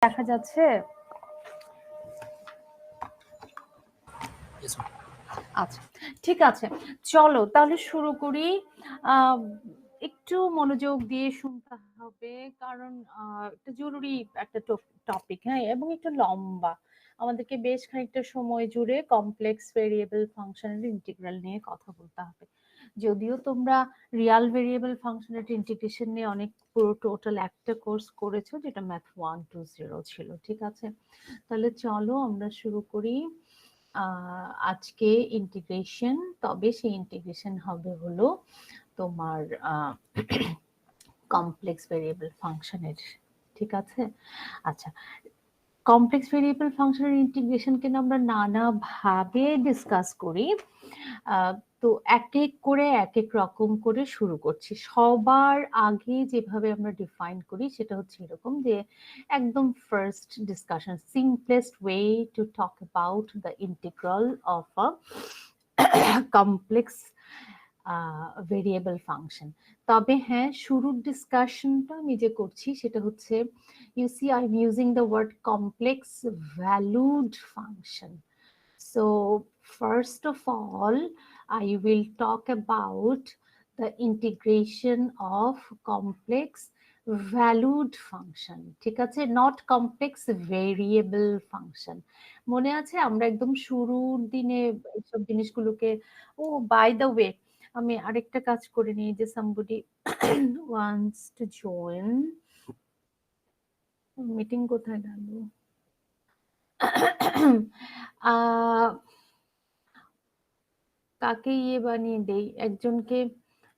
দেখা যাচ্ছে? আচ্ছা, ঠিক আছে, চলো তাহলে শুরু করি। একটু মনোযোগ দিয়ে শুনতে হবে, কারণ একটা জরুরি একটা টপিক, হ্যাঁ, এবং একটু লম্বা। আমাদেরকে বেশ খানিকটা সময় জুড়ে কমপ্লেক্স ভেরিয়েবল ফাংশনের ইন্টিগ্রাল নিয়ে কথা বলতে হবে। যদিও তোমরা রিয়াল ভেরিয়েবল ফাংশনের ইন্টিগ্রেশন নিয়ে অনেক পুরো টোটাল একটা কোর্স করেছো, যেটা ম্যাথ 120 ছিল, ঠিক আছে? তাহলে চলো আমরা শুরু করি আজকে ইন্টিগ্রেশন। তবে সেই ইন্টিগ্রেশন হবে হলো তোমার কমপ্লেক্স ভেরিয়েবল ফাংশনের, ঠিক আছে? আচ্ছা, কমপ্লেক্স ভেরিয়েবল ফাংশনের ইন্টিগ্রেশনকে আমরা নানাভাবে ডিসকাস করি। তো এক এক করে এক এক রকম করে শুরু করছি। সবার আগে যেভাবে আমরা ডিফাইন করি সেটা হচ্ছে এরকম যে একদম first discussion, simplest way to talk about the integral of a complex variable function. তবে হ্যাঁ, শুরুর ডিসকাশনটা আমি যে করছি সেটা হচ্ছে, you see I'm using the word complex valued function. So first of all, I will talk about the integration of complex valued function, ঠিক আছে? not complex variable function. মনে আছে আমরা একদম শুরুর দিনে এইসব জিনিসগুলোকে, ও বাই দ্য ওয়ে আমি আরেকটা কাজ করে নিই, যে somebody wants to join. Meeting কোথায় গেল? কাকে ইয়ে বানিয়ে দেই, একজনকে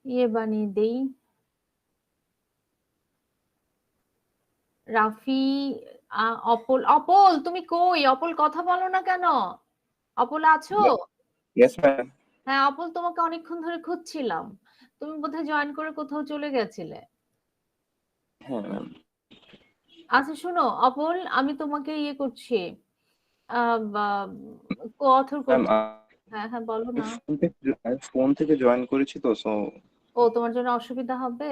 ইয়ে বানিয়ে দেই, রাফি, অপল। অপল তুমি কই? অপল কথা বলো না কেন? অপল আছো? Yes, ma'am. হ্যাঁ অপল, তোমাকে অনেকক্ষণ ধরে খুঁজছিলাম, তুমি বোধহয় জয়েন করে কোথাও চলে গেছিলে। হ্যাঁ ম্যাম। আচ্ছা শোনো অপল, আমি তোমাকে ইয়ে করছি, কোঅথর করছি। হ্যাঁ হ্যাঁ বলো না। ফোন থেকে জয়েন করেছি তো, সো ও তোমার জন্য অসুবিধা হবে?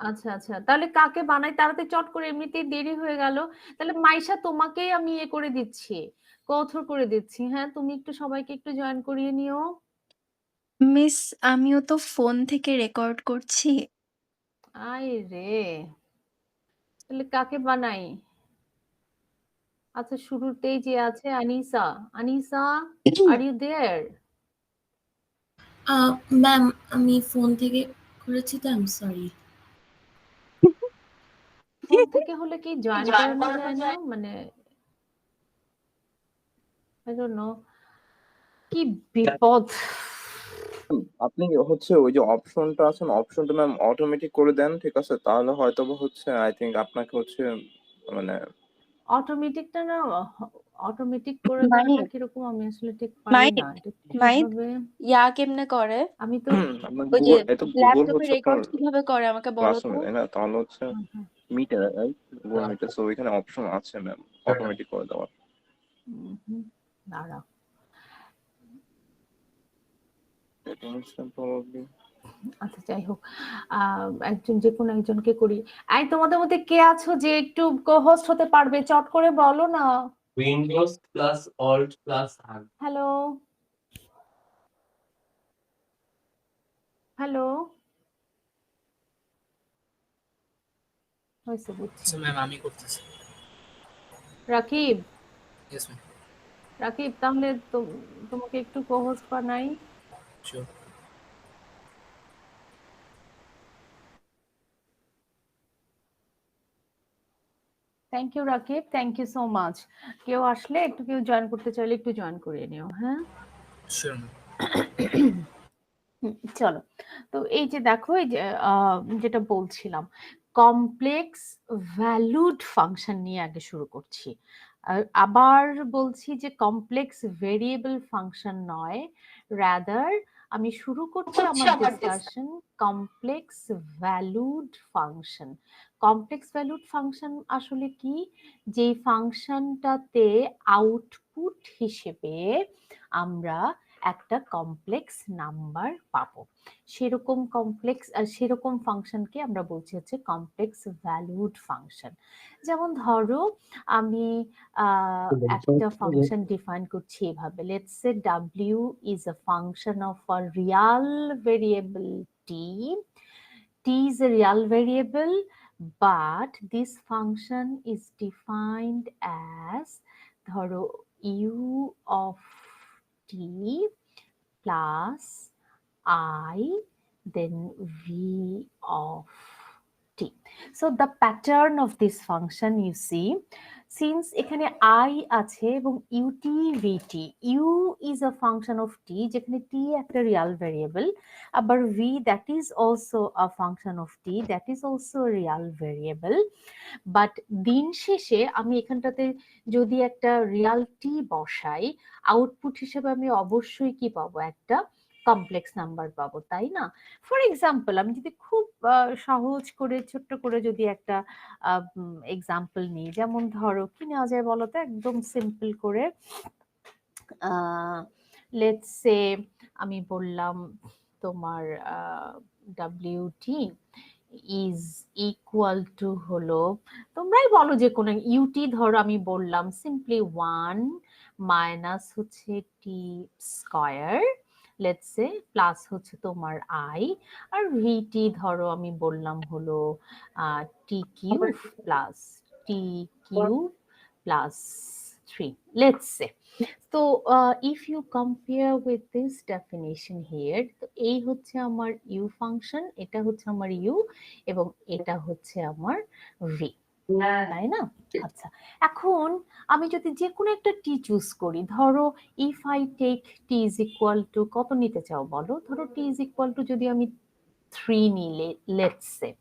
আচ্ছা আচ্ছা, তাহলে কাকে বানাই তাড়াতাড়ি চট করে, এমনিতেই দেরি হয়ে গেল। তাহলে মাইশা তোমাকেই আমি ইয়ে করে দিচ্ছি, কোঅথর করে দিচ্ছি। হ্যাঁ তুমি একটু সবাইকে একটু জয়েন করিয়ে নিও। মিস, আমিও তো ফোন থেকে রেকর্ড করছি। আয় রে, তাহলে কাকে বানাই? আচ্ছা শুরুতেই যে আছে Anisa. Anisa, are you there? Ma'am, আমি ফোন থেকে করেছি তো, আই এম সরি। ফোন থেকে হলে কি জয়েন করানো যায় না? মানে আই ডোন্ট নো, কি বিপদ। আপনি হচ্ছে ওই যে অপশনটা আছে না, অপশনটা ম্যাম অটোমেটিক করে দেন, ঠিক আছে? তাহলে হয়তো হচ্ছে আই থিংক আপনাকে হচ্ছে মানে অটোমেটিকটা না, অটোমেটিক করে দেওয়াটা কিরকম আমি আসলে ঠিক পারি মাইক না। এটা মাইক কিভাবে? ইয়া কেমনে করে? আমি তো আপনার ওই যে গুগল, এই তো গুগল ল্যাপটপে হচ্ছে আপনার রেকর্ড কিভাবে করে আমাকে বলো তো। ক্লাসরুমে, তাই না? তাহলে হচ্ছে meter, right? Google meter, so ওইখানে অপশন আছে ম্যাম অটোমেটিক করে দেওয়ার। দাঁড়াও, আচ্ছা যাই হোক, একজন যে কোনো একজনকে করি। এই তোমাদের মধ্যে কে আছো যে একটু কো-হোস্ট হতে পারবে? চট করে বলো না। উইন্ডোজ প্লাস অল্ট প্লাস আর। হ্যালো হ্যালো, হয়েছে বুঝছি। ম্যাম আমি করতেছি। Rakib, yes ma'am. রাকিব তাহলে তোমাকে একটু কো-হোস্ট বানাই। Sure. Thank you Rakib, thank you so much. কেউ আসলে একটু, কেউ জয়েন করতে চাইলে একটু জয়েন করিয়ে নিও। হ্যাঁ শিওর ম্যাম। চলো, তো এই যে দেখো, এই যে যেটা বলছিলাম, কমপ্লেক্স ভ্যালুড ফাংশন নিয়ে আগে শুরু করছি। আবার বলছি যে কমপ্লেক্স ভেরিয়েবল ফাংশন নয়, রাদার আমি শুরু করছি আমার discussion complex valued function. Complex valued function আসলে কি? যেই ফাংশনটাতে আউটপুট হিসেবে আমরা একটা কমপ্লেক্স নাম্বার পাবো। সেরকম ফাংশনকে আমরা বলছি হচ্ছে কমপ্লেক্স ভ্যালুড ফাংশন। যেমন ধরো আমি একটা ফাংশন ডিফাইন করছি এভাবে, let's say w is a function of a real variable t. T is a real variable, but this function is defined as ধরো u of t plus I, then v of t. So the pattern of this function you see, since এখানে I আছে এবং ut vt, u is a function of t যেখানে t একটা real variable, আবার v that is also a function of t that is also a real variable. But দিন শেষে আমি এখানটাতে যদি একটা রিয়াল টি বসাই, আউটপুট হিসেবে আমি অবশ্যই কি পাবো, একটা কমপ্লেক্স নাম্বার পাবো, তাই না? ফর এক্সাম্পল আমি যদি খুব সহজ করে ছোট্ট করে যদি একটা এক্সাম্পল নিই, যেমন ধরো কি নেওয়া যায় বলো তো, একদম সিম্পল করে লেটস সে আমি বললাম তোমার wt is equal to হলো, তোমরাই বলো যে কোনো ut, ধরো আমি বললাম সিম্পলি 1 মাইনাস হচ্ছে t square, let's say plus হচ্ছে তোমার i, আর vt ধরো আমি বললাম হলো t cube plus t cube plus 3, let's say. So if you compare with this definition here, তো এই হচ্ছে আমার u ফাংশন, এটা হচ্ছে আমার u এবং এটা হচ্ছে আমার v, তাই না? আচ্ছা, এখন আমি যদি যে কোনো একটা t চুজ করি, ধরো if I take t is equal to, কত নিতে চাও বলো, ধরো t is equal to যদি আমি 3 নিলে, let's say.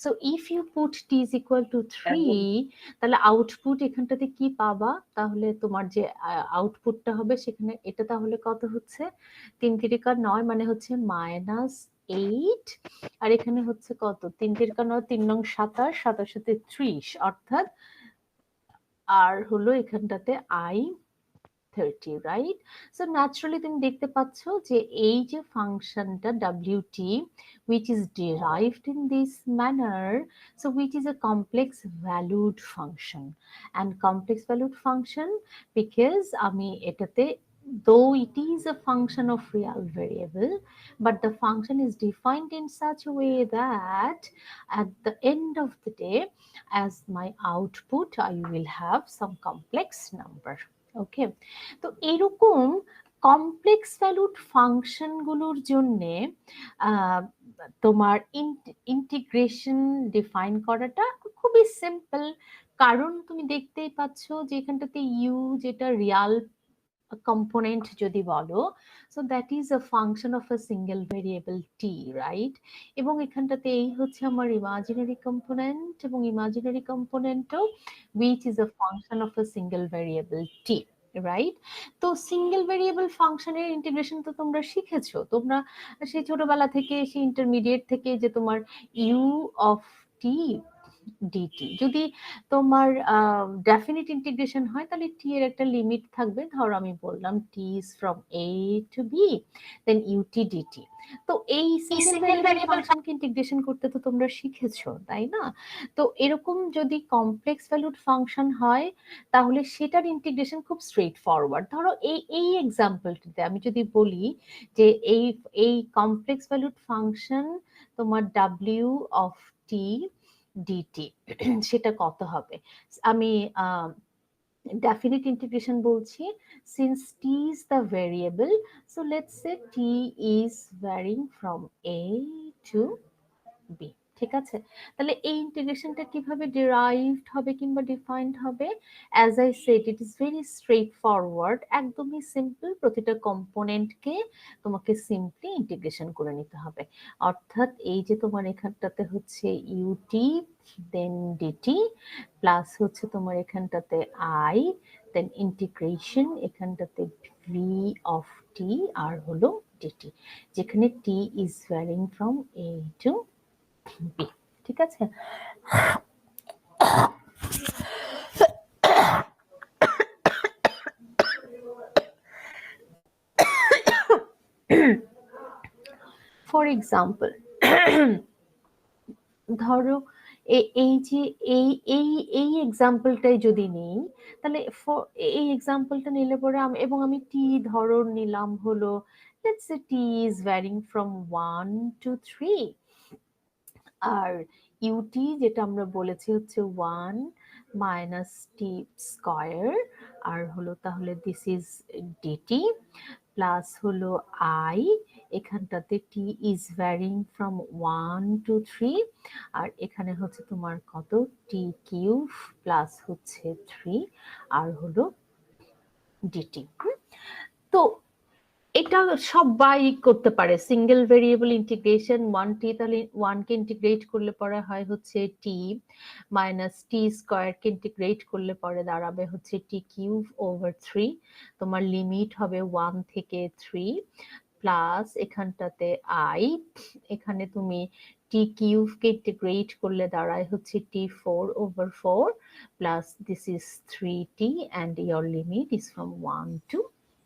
So if you put t is equal to 3, তাহলে আউটপুট এখানটাতে কি পাবা, তাহলে তোমার যে আউটপুটটা হবে সেখানে এটা তাহলে কত হচ্ছে, 3 তিরিকা 9 মানে হচ্ছে -8, আর এখানে হচ্ছে কত, 3 তিরিকা 9, 3 নং 27, 27 সাথে 30, অর্থাৎ আর হলো এখানটাতে i 30, right? So naturally তুমি দেখতে পাচ্ছ যে এই যে ফাংশনটা wt which is derived in this manner, so which is a complex valued function, and complex valued function because আমি এটাতে, though it is a function of real variable, but the function is defined in such a way that at the end of the day as my output I will have some complex number. ওকে, তো এরকম complex valued function গুলোর জন্য তোমার integration define করাটা খুবই simple, কারণ তুমি দেখতেই পাচ্ছ যে এখানটাতে ইউ যেটা রিয়াল component যদি বলো, so that is a function of a single variable t, right? এবং এখানটাতে এই হচ্ছে আমার imaginary component, এবং imaginary component which is a function of a single variable t, right? তো সিঙ্গেল ভেরিয়েবল ফাংশনের ইন্টিগ্রেশন তো তোমরা শিখেছো, তোমরা সেই ছোটবেলা থেকে, সেই ইন্টারমিডিয়েট থেকে, যে তোমার ইউ অফ টি dt, যদি তোমার ডেফিনিট ইন্টিগ্রেশন হয় তাহলে t এর একটা লিমিট থাকবে, ধরো আমি বললাম t is from a to b, then ut dt. তো এই সিঙ্গেল ভেরিয়েবল ফাংশনকে ইন্টিগ্রেশন করতে তো তোমরা শিখেছো, তাই না? তো এরকম যদি কমপ্লেক্স ভ্যালুড ফাংশন হয় তাহলে সেটার ইন্টিগ্রেশন খুব স্ট্রেট ফরওয়ার্ড। ধরো এই এক্সাম্পলটিতে আমি যদি বলি যে এই কমপ্লেক্স ভ্যালুড ফাংশন তোমার w of t dt সেটা কত হবে, আমি definite integration বলছি, since t is the variable, so let's say t is varying from a to b, ঠিক আছে? তাহলে এই ইন্টিগ্রেশনটা কিভাবে ডিরাইভড হবে কিংবা ডিফাইন্ড হবে, as I said it is very straight forward, একদমই সিম্পল, প্রতিটা কম্পোনেন্টকে তোমাকে সিম্পলি ইন্টিগ্রেশন করে নিতে হবে। অর্থাৎ এই যে তোমার এখানটাতে হচ্ছে ইউটি দেন ডিটি প্লাস হচ্ছে তোমার এখানটাতে আই দেন ইন্টিগ্রেশন এখানটাতে ভি অফ টি আর হলো ডিটি, যেখানে t is varying from a to b, ঠিক আছে? ফর এক্সাম্পল ধরো এই যে এই এই এই এক্সাম্পলটাই যদি নিই, তাহলে এই এক্সাম্পলটা নিলে পরে এবং আমি টি ধরো নিলাম হলো let's say T is varying from 1 to 3, আর ইউটি যেটা আমরা বলেছি হচ্ছে 1 মাইনাস টি স্কয়ার, আর হলো তাহলে দিস ইজ ডিটি প্লাস হলো আই, এখানটাতে টি ইজ ভ্যারিং ফ্রম 1 to 3, আর এখানে হচ্ছে তোমার কত টি কিউব প্লাস হচ্ছে 3 আর হলো ডিটি। তো এটা সবাই করতে পারে সিঙ্গেল ভেরিয়েবল ইন্টিগ্রেশন 1t, তাহলে 1 কে ইন্টিগ্রেট করলে পরে হয় হচ্ছে টি মাইনাস টি স্কয়ার কে ইন্টিগ্রেট করলে পরে দাঁড়াবে হচ্ছে টি কিউব ওভার 3, তোমার লিমিট হবে 1 থেকে 3 প্লাস এখানটাতে আই, এখানে তুমি টি কিউব কে ইন্টিগ্রেট করলে দাঁড়ায় হচ্ছে টি 4 over 4 plus this is 3t and your limit is from 1 to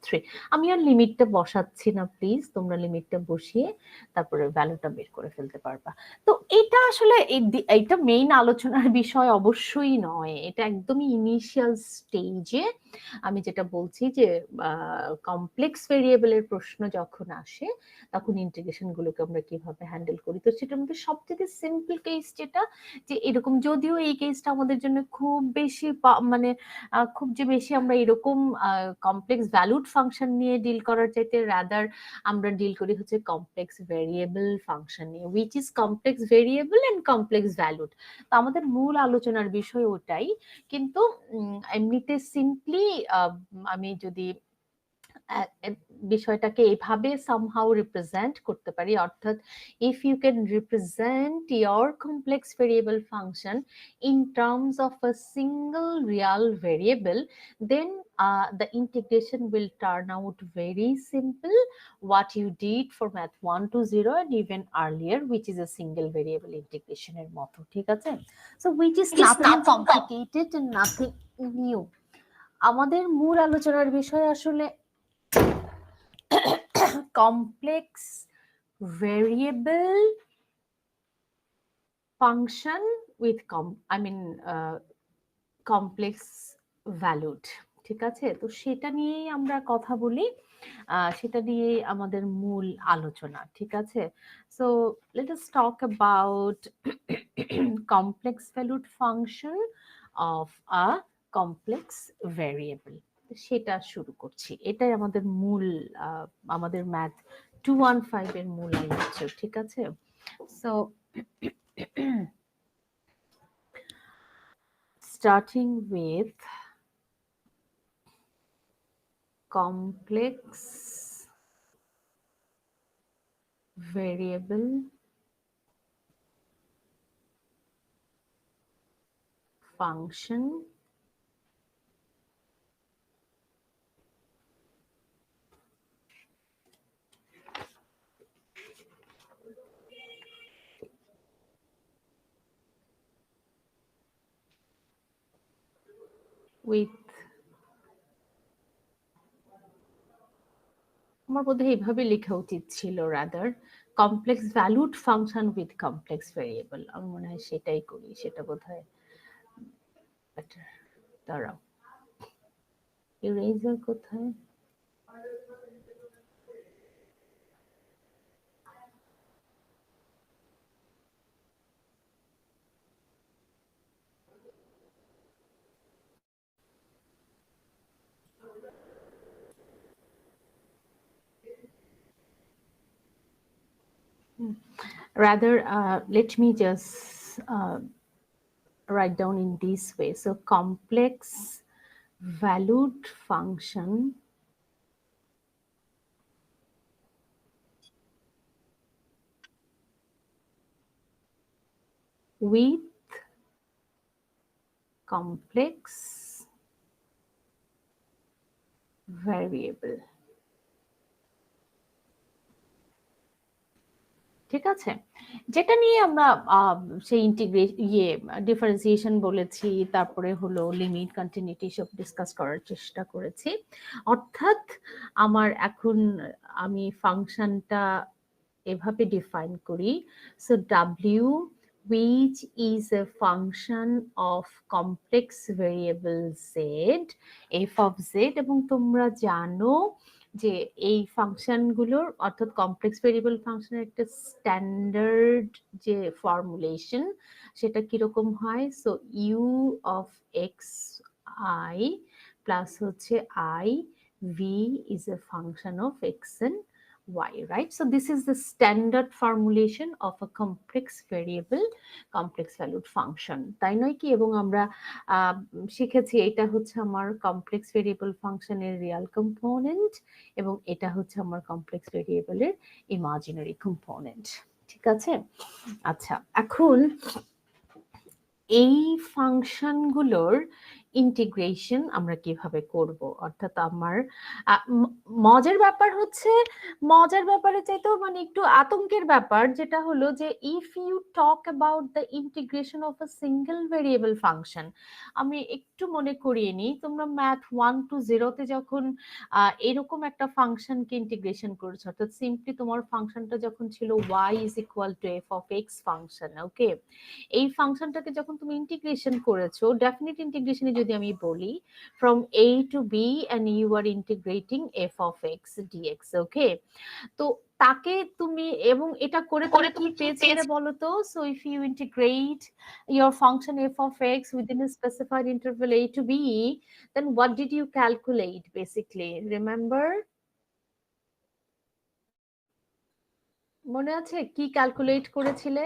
3। আমি আর লিমিটটা বসাচ্ছি না, প্লিজ তোমরা লিমিটটা বসিয়ে তারপরে ভ্যালুটা বের করে ফেলতে পারবা। তো এটা আসলে এটা মেইন আলোচনার বিষয় অবশ্যই নয়, এটা একদমই ইনিশিয়াল স্টেজে আমি যেটা বলছি যে কমপ্লেক্স ভেরিয়েবলের প্রশ্ন যখন আসে তখন ইন্টিগ্রেশন গুলোকে আমরা কিভাবে হ্যান্ডেল করি। তো সেটার মধ্যে সবথেকে সিম্পল কেস যেটা, যে এরকম, যদিও এই কেসটা আমাদের জন্য খুব বেশি মানে খুব যে বেশি আমরা এরকম কমপ্লেক্স ভ্যালুড ফাংশন নিয়ে ডিল করার চাইতে রাদার আমরা ডিল করি হচ্ছে কমপ্লেক্স ভেরিয়েবল ফাংশন নিয়ে, which is complex variable and complex valued. তো আমাদের মূল আলোচনার বিষয় ওটাই, কিন্তু এমনিতে সিম্পলি আমি যদি বিষয়টাকে এইভাবে সামহাউ রিপ্রেজেন্ট করতে পারি, অর্থাৎ if you can represent your complex variable function in terms of a single real variable, then the integration will turn out very simple, what you did for math 1 to 0 and even earlier, which is a single variable integration এর মতো, ঠিক আছে? So which is nothing complicated and nothing new. আমাদের মূল আলোচনার বিষয় আসলে complex variable function with complex valued, ঠিক আছে? তো সেটা নিয়েই আমরা কথা বলি, সেটা নিয়েই আমাদের মূল আলোচনা, ঠিক আছে? So let us talk about complex valued function of a complex variable. সেটা শুরু করছি, এটাই আমাদের মূল আমাদের ম্যাথ 215 এর মূল আলোচ্য, ঠিক আছে? So starting with complex variable function with, আমার বোধহয় এইভাবে লেখা উচিত ছিল, rather complex valued function with complex variable, আমার মনে হয় সেটাই করি, সেটা বোধহয় বেটার। দাঁড়াও, ইরেজার কোথায়? Rather, let me just write down in this way. So complex valued function with complex variable, ঠিক আছে? যেটা নিয়ে আমরা সেই ডিফারেন্সিয়েশন বলেছি, তারপরে হলো লিমিট, কন্টিনিউটি সব ডিসকাস করার চেষ্টা করেছি। অর্থাৎ আমার এখন আমি ফাংশনটা এভাবে ডিফাইন করি। So W which is a function of complex variable z, f of z, এবং তোমরা জানো যে এই ফাংশনগুলোর অর্থাৎ কমপ্লেক্স ভেরিয়েবল ফাংশনের একটা স্ট্যান্ডার্ড যে ফর্মুলেশন সেটা কিরকম হয়। So u of x i plus হচ্ছে i v is a function of x and y, right? So this is the standard formulation of a complex variable complex valued function, তাই নয় কি? এবং আমরা শিখেছি এটা হচ্ছে আমার কমপ্লেক্স ভেরিয়েবল ফাংশনের রিয়াল কম্পোনেন্ট এবং এটা হচ্ছে আমার কমপ্লেক্স ভেরিয়েবলের ইমাজিনারি কম্পোনেন্ট, ঠিক আছে? আচ্ছা, এখন এই ফাংশনগুলোর ইন্টিগ্রেশন আমরা কিভাবে করব, অর্থাৎ আমার মজার ব্যাপারে চাইতো মানে একটু আতঙ্কের ব্যাপার, যেটা হলো যে if you talk about the integration of a single variable function, আমি একটু মনে করিয়ে নিই, তোমরা ম্যাথ 1 to 0 তে যখন এরকম একটা ফাংশনকে ইন্টিগ্রেশন করেছো, অর্থাৎ সিম্পলি তোমার ফাংশনটা যখন ছিল y is equal to f of x function, okay, এই ফাংশনটাকে যখন তুমি ইন্টিগ্রেশন করেছো, ডেফিনিট ইন্টিগ্রেশনে যদি আমি বলি from a to b and you are integrating f of x dx, ওকে, তো তাকে তুমি এবং এটা করে তুমি পেয়েছিলে বলো তো? So if you integrate your function f of x within a specified interval a to b, then what did you calculate basically? Remember? মনে আছে কি ক্যালকুলেট করেছিলে?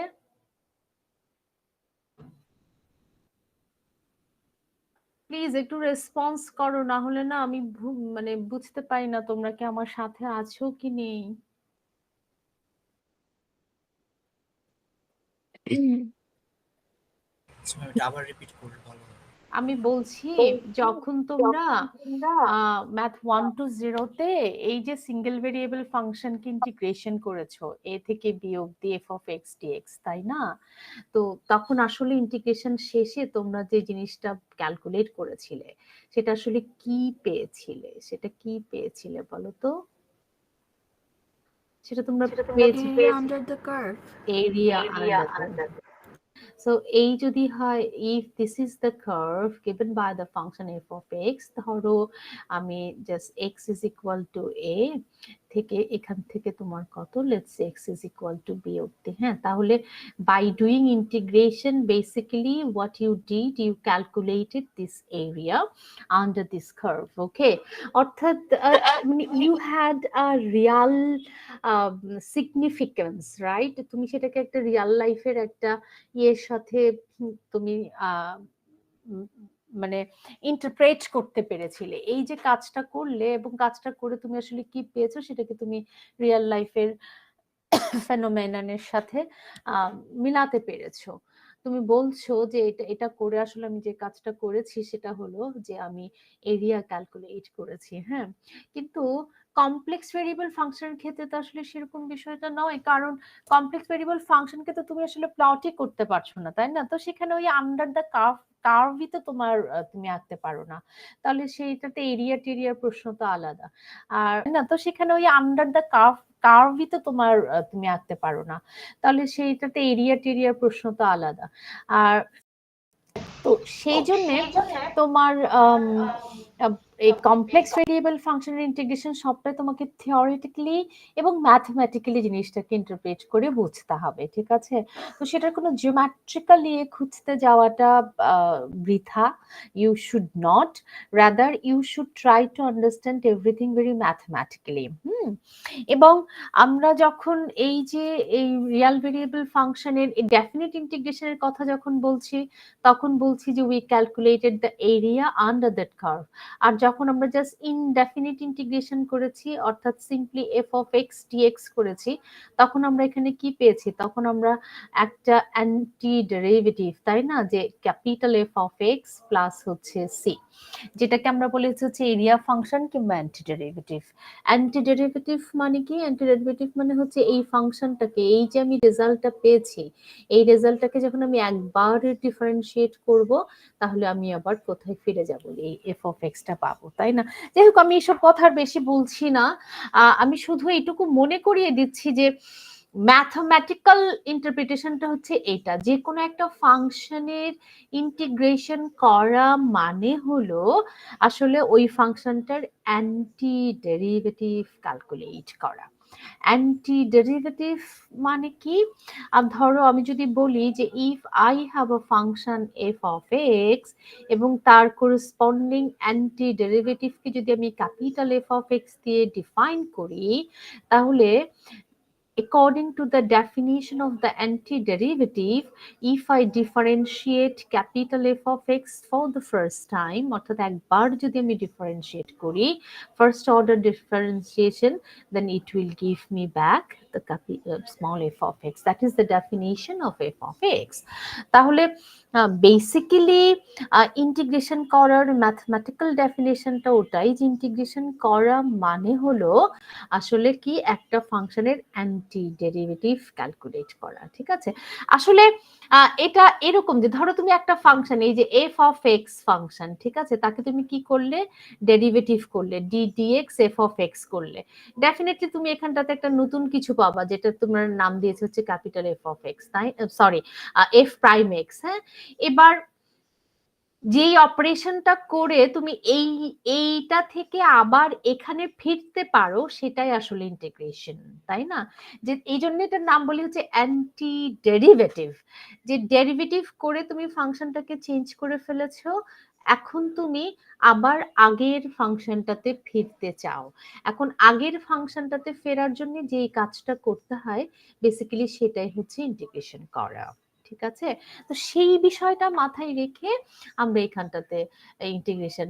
প্লিজ একটু রেসপন্স করো, না হলে না আমি মানে বুঝতে পারি না তোমরা কি আমার সাথে আছো কি নেই। আবার রিপিট করলে ভালো হবে। আমি বলছি যখন তোমরা ম্যাথ 1 to 0 তে এই যে সিঙ্গেল ভেরিয়েবল ফাংশনকে ইন্টিগ্রেশন করেছো a থেকে b অবধি f of x dx, তাই না? তো তখন আসলে ইন্টিগ্রেশন শেষে তোমরা যে জিনিসটা ক্যালকুলেট করেছিলে সেটা আসলে কি পেয়েছিলে বলো তো? সেটা তোমরা পেয়েছিলে under the curve, area under. So a যদি হয়, if this is the curve given by the function f of x, ধরো আমি just x is equal to a থেকে এখান থেকে তোমার কত, let's say x is equal to b অবধি, হ্যাঁ, তাহলে by doing integration basically what you did, you calculated this area under this curve, okay, অর্থাৎ you had a real significance, right? তুমি সেটাকে একটা রিয়াল লাইফের একটা ইয়ের সাথে তুমি মানে ইন্টারপ্রেট করতে পেরেছিলে। এই যে কাজটা করলে এবং কাজটা করে তুমি আসলে কি পেয়েছো সেটাকে তুমি রিয়েল লাইফের ফেনোমেননের সাথে মিলাতে পেরেছো। তুমি বলছো যে এটা করে আসলে আমি যে কাজটা করেছি সেটা হলো যে আমি এরিয়া ক্যালকুলেট করেছি, হ্যাঁ, কিন্তু কমপ্লেক্স ভেরিয়েবল ফাংশনের ক্ষেত্রে তো আসলে সেরকম বিষয়টা নয়, কারণ কমপ্লেক্স ভেরিয়েবল ফাংশনকে তো তুমি আসলে প্লটই করতে পারছো না, তাই না? তো সেখানে ওই আন্ডার দ্য কার্ভই তো তোমার তুমি আঁকতে পারো না, তাহলে সেইটাতে এরিয়া টেরিয়ার প্রশ্ন তো আলাদা। আর না, তো সেখানে ওই আন্ডার দ্য কার্ভই তো তোমার তুমি আঁকতে পারো না, তাহলে সেইটাতে এরিয়া টেরিয়ার প্রশ্ন তো আলাদা। আর তো সেই জন্য তোমার এই কমপ্লেক্স ভেরিয়েবল ফাংশনের ইন্টিগ্রেশন সবটাই তোমাকে থিওরিটিক্যালি এবং ম্যাথমেটিক্যালি জিনিসটাকে ইন্টারপ্রেট করে বুঝতে হবে, ঠিক আছে? তো সেটার কোনো জিওমেট্রিক্যালি খুঁজতে যাওয়াটা বৃথা। You should not, rather you should try to understand everything very mathematically. এবং আমরা যখন এই যে এই রিয়াল ভেরিয়েবল ফাংশনের ডেফিনিট ইন্টিগ্রেশনের কথা যখন বলছি, তখন বলছি যে we calculated the area under that curve. আর যখন আমরা জাস্ট ইনডেফিনিট ইন্টিগ্রেশন করেছি, অর্থাৎ simply f of x dx করেছি, তখন আমরা এখানে কি পেয়েছি? তখন আমরা একটা অ্যান্টি ডেরিভেটিভ, তাই না, যে capital F of x plus হচ্ছে সি, যেটাকে আমরা বলেছি হচ্ছে এরিয়া ফাংশন কিংবা অ্যান্টি ডেরিভেটিভ। অ্যান্টি ডেরিভেটিভ মানে কি? অ্যান্টি ডেরিভেটিভ মানে হচ্ছে এই ফাংশনটাকে, এই যে আমি রেজাল্টটা পেয়েছি, এই রেজাল্টটাকে যখন আমি একবার ডিফারেন্সিয়েট করব, তাহলে আমি আবার কোথায় ফিরে যাব? এই এফ অফ এক্সটা পাবো, তাই না? যাই হোক, আমি এসব কথা আর বেশি বলছি না, আমি শুধু এইটুকু মনে করিয়ে দিচ্ছি যে ম্যাথমেটিক্যাল ইন্টারপ্রিটেশনটা হচ্ছে এটা, যে কোনো একটা ফাংশনের ইন্টিগ্রেশন করা মানে হলো আসলে ওই ফাংশনটার অ্যান্টি ডেরিভেটিভ ক্যালকুলেট করা। অ্যান্টি ডেরিভেটিভ মানে কি? ধরো আমি যদি বলি যে if I have a function f of x এবং তার করেসপন্ডিং অ্যান্টি ডেরিভেটিভকে যদি আমি ক্যাপিটাল এফ অফ এক্স দিয়ে ডিফাইন করি, তাহলে according to the definition of the antiderivative, if I differentiate capital F of x for the first time, অর্থাৎ একবার যদি আমি differentiate করি, first order differentiation, then it will give me back the small f of x. That is the definition of f of x. তাহলে basically integration করার mathematical ডেফিনেশনটা ওটাই, যে integration করা মানে হলো আসলে কি একটা ফাংশনের অ্যান্টি ডেরিভেটিভ ক্যালকুলেট করা। ঠিক আছে, আসলে এটা এরকম যে ধরো তুমি একটা ফাংশন, এই যে এফ অফ এক্স ফাংশন, ঠিক আছে, তাকে তুমি কি করলে, ডেরিভেটিভ করলে, d dx f of x করলে, ডেফিনেটলি তুমি এখানটাতে একটা নতুন কিছু পাবা, যেটা তোমার নাম দিয়েছে হচ্ছে ক্যাপিটাল এফ অফ এক্স, তাই সরি এফ প্রাইম এক্স। হ্যাঁ, এবার যেই অপারেশনটা করে তুমি এইটা থেকে আবার এখানে ফিরতে পারো, সেটাই আসলে ইন্টিগ্রেশন, তাই না? যে এই জন্য এটার নাম বলি হচ্ছে অ্যান্টি ডেরিভেটিভ, যে ডেরিভেটিভ করে তুমি ফাংশনটাকে চেঞ্জ করে ফেলেছো, এখন তুমি আবার আগের ফাংশনটাতে ফিরতে চাও। এখন আগের ফাংশনটাতে ফেরার জন্য যেই কাজটা করতে হয় বেসিক্যালি সেটাই হচ্ছে ইন্টিগ্রেশন করা। ঠিক আছে, তো সেই বিষয়টা মাথায় রেখে আমরা এখানটাতে ইন্টিগ্রেশন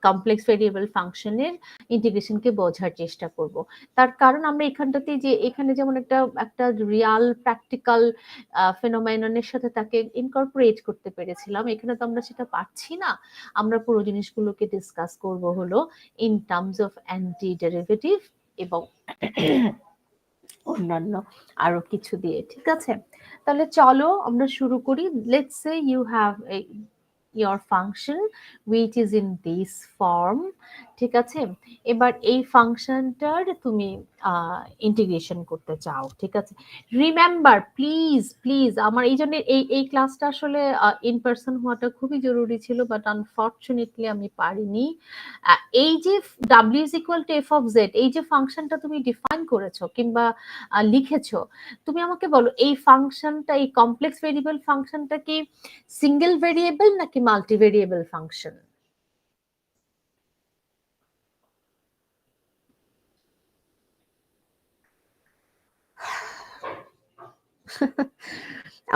কমপ্লেক্স ভেরিয়েবল ফাংশনের ইন্টিগ্রেশনকে বোঝার চেষ্টা করব। তার কারণ আমরা এখানটাতে যে এখানে যেমন একটা রিয়াল প্র্যাকটিক্যাল ফেনোমেননের সাথে তাকে ইনকর্পোরেট করতে পেরেছিলাম, এখানে তো আমরা সেটা পাচ্ছি না। আমরা পুরো জিনিসগুলোকে ডিসকাস করব হলো in terms of anti derivative এবং অন্যান্য আরো কিছু দিয়ে। ঠিক আছে, তাহলে চলো আমরা শুরু করি। Let's say you have your function which is in this form, ঠিক আছে, এবার এই ফাংশনটার তুমি ইন্টিগ্রেশন করতে চাও। ঠিক আছে, রিমেম্বার প্লিজ প্লিজ, আমার এই জন্য এই ক্লাসটা আসলে ইন পার্সন হওয়াটা খুবই জরুরি ছিল, বাট আনফর্চুনেটলি আমি পারিনি। এই যে w is equal to f of z, এই যে ফাংশনটা তুমি ডিফাইন করেছো কিংবা লিখেছো, তুমি আমাকে বলো এই ফাংশনটা, এই কমপ্লেক্স ভেরিয়েবল ফাংশনটা কি সিঙ্গেল ভেরিয়েবল নাকি মাল্টি ভেরিয়েবল ফাংশন?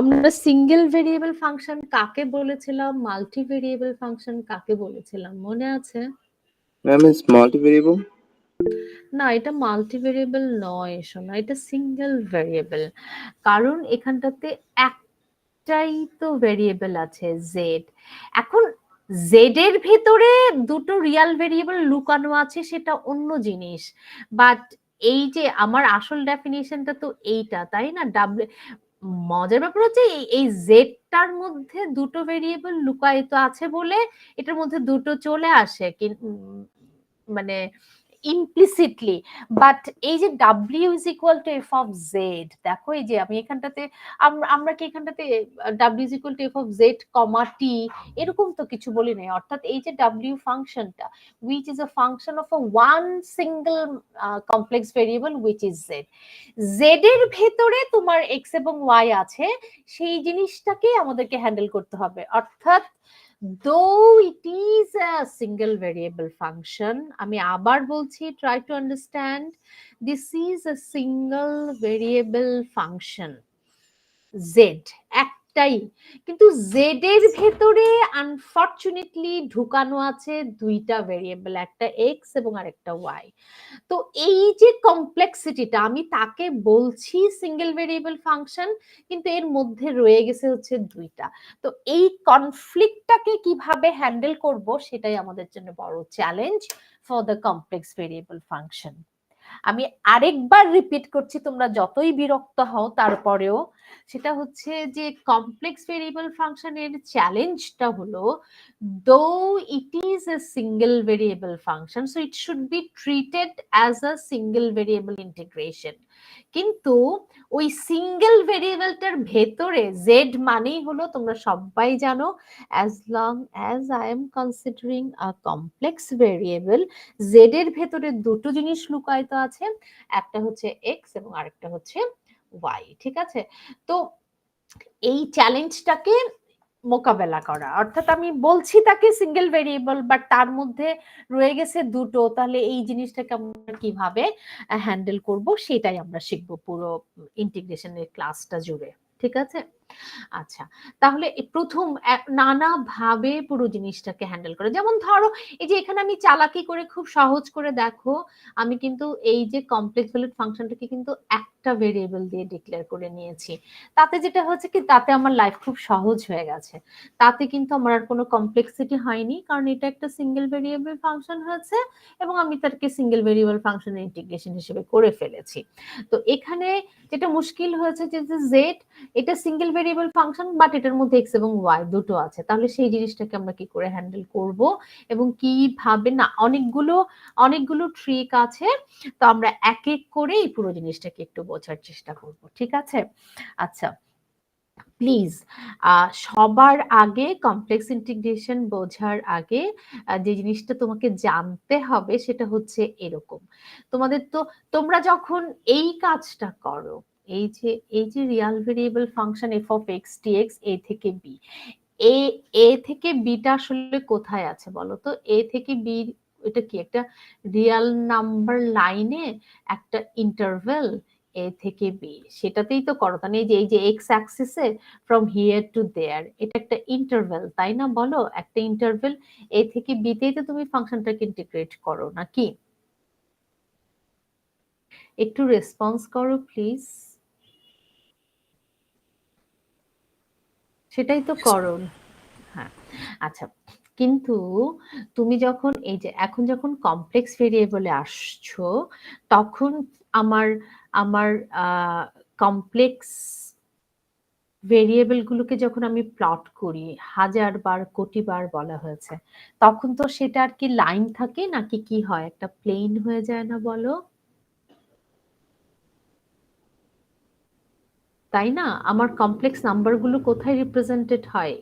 আমরা সিঙ্গেল ভেরিয়েবল ফাংশন কাকে বলেছিলাম, মাল্টি ভেরিয়েবল ফাংশন কাকে বলেছিলাম, মনে আছে? Ma'am is multi variable. না, এটা মাল্টি ভেরিয়েবল নয় শোনা, এটা সিঙ্গেল ভেরিয়েবল। কারণ এখানটাতে একটাই তো ভেরিয়েবল আছে জেড। এখন জেড এর ভেতরে দুটো রিয়াল ভেরিয়েবল লুকানো আছে সেটা অন্য জিনিস, বাট এই যে আমার আসল ডেফিনিশনটা তো এইটা, তাই না? মজার ব্যাপার হচ্ছে এই জেডটার মধ্যে দুটো ভেরিয়েবল লুকায়িত আছে বলে এটার মধ্যে দুটো চলে আসে মানে ইমপ্লিসিটলি, বাট এই যে w is equal to f of z, দেখো এই যে আমি এখানটাতে আমরা কি এখানটাতে w is equal to f of z, t এরকম তো কিছু বলি নাই। অর্থাৎ এই যে w ফাংশনটা which is a function of a one single complex variable which is z, z এর ভেতরে তোমার x এবং y আছে, সেই জিনিসটাকেই আমাদেরকে হ্যান্ডেল করতে হবে। অর্থাৎ though it is a single variable function, আমি আবার বলছি, try to understand, this is a single variable function z, একটাই, কিন্তু z এর ভেতরে আনফরচুনেটলি ঢুকানো আছে দুইটা ভেরিয়েবল, একটা x এবং আরেকটা y। তো এই যে কমপ্লেক্সিটিটা আমি তাকে বলছি সিঙ্গেল ভেরিয়েবল ফাংশন, কিন্তু এর মধ্যে রয়ে গেছে হচ্ছে দুইটা। তো এই কনফ্লিক্টটাকে কিভাবে হ্যান্ডেল করব সেটাই আমাদের জন্য বড় challenge for the complex variable function. আমি আরেকবার রিপিট করছি, তোমরা যতই বিরক্ত হও তারপরেও, সেটা হচ্ছে যে কমপ্লেক্স ভেরিয়েবল ফাংশনের চ্যালেঞ্জটা হলো, দো ইট is A a single variable function, so it should be treated as a single variable integration. কিন্তু ওই সিঙ্গেল ভেরিয়েবলটার ভেতরে জেড মানেই হলো, তোমরা সবাই জানো, as long as I am considering a complex variable, Z এর ভেতরে দুটো জিনিস লুকায়িত আছে, একটা হচ্ছে এক্স এবং আরেকটা হচ্ছে ওয়াই। ঠিক আছে, তো এই চ্যালেঞ্জটাকে মোকাবেলা করা, অর্থাৎ আমি বলছি তাকে সিঙ্গেল ভেরিয়েবল, বাট তার মধ্যে রয়ে গেছে দুটো, তাহলে এই জিনিসটাকে আমরা কিভাবে হ্যান্ডেল করব সেটাই আমরা শিখবো পুরো ইন্টিগ্রেশনের ক্লাসটা জুড়ে। ঠিক আছে, আচ্ছা, তাহলে প্রথম নানা ভাবে পুরো জিনিসটাকে হ্যান্ডেল করে, যেমন ধরো এই যে এখানে আমি চালাকি করে খুব সহজ করে দেখো, আমি কিন্তু এই যে কমপ্লেক্স ভ্যালুড ফাংশনটাকে কিন্তু একটা ভেরিয়েবল দিয়ে ডিক্লেয়ার করে নিয়েছি। তাতে যেটা হচ্ছে কি, তাতে আমার লাইফ খুব সহজ হয়ে গেছে, তাতে কিন্তু আমার আর কোনো কমপ্লেক্সিটি হয়নি, কারণ এটা একটা সিঙ্গেল ভেরিয়েবল ফাংশন হয়েছে এবং আমি তাকে সিঙ্গেল ভেরিয়েবল ফাংশনের ইন্টিগ্রেশন হিসেবে করে ফেলেছি। তো এখানে যেটা মুশকিল হয়েছে যে জেড এটা সিঙ্গেল ভেরিয়েবল ফাংশন, বাট এটার মধ্যে এক্স এবং ওয়াই দুটো আছে, তাহলে সেই জিনিসটাকে আমরা কি করে হ্যান্ডেল করব এবং কিভাবে না, অনেকগুলো ট্রিক আছে, তো আমরা এক এক করে এই পুরো জিনিসটাকে একটু বোঝার চেষ্টা করব। ঠিক আছে, আচ্ছা প্লিজ সবার আগে কমপ্লেক্স ইন্টিগ্রেশন বোঝার আগে যে জিনিসটা তোমাকে জানতে হবে সেটা হচ্ছে এরকম, তোমাদের তো তোমরা যখন এই কাজটা করো, এই যে real variable function f of x dx a থেকে বি, এ থেকে বিটা আসলে কোথায় আছে বলো তো? এ থেকে বি এটা কি একটা রিয়াল নাম্বার লাইনে একটা ইন্টারভেল এ থেকে বি, সেটাতেই তো করো, তাহলে এই যে এক্স অ্যাক্সিসে ফ্রম হিয়ার টু দেয়ার, এটা একটা ইন্টারভেল, তাই না? বলো, একটা ইন্টারভেল এ থেকে বিতেই তো তুমি ফাংশনটাকে ইন্টিগ্রেট করো নাকি? একটু রেসপন্স করো প্লিজ। সেটাই তো করো, হ্যাঁ। আচ্ছা, কিন্তু তুমি যখন এই যে এখন যখন কমপ্লেক্স ভেরিয়েবলে আসছো, তখন আমার আমার কমপ্লেক্স ভেরিয়েবল গুলোকে যখন আমি প্লট করি, হাজার বার কোটি বার বলা হয়েছে, তখন তো সেটা আর কি লাইন থাকে নাকি কি হয়, একটা প্লেন হয়ে যায় না বলো? তাই না? আমার কমপ্লেক্স নাম্বার গুলো কোথায় রিপ্রেজেন্টেড হয়?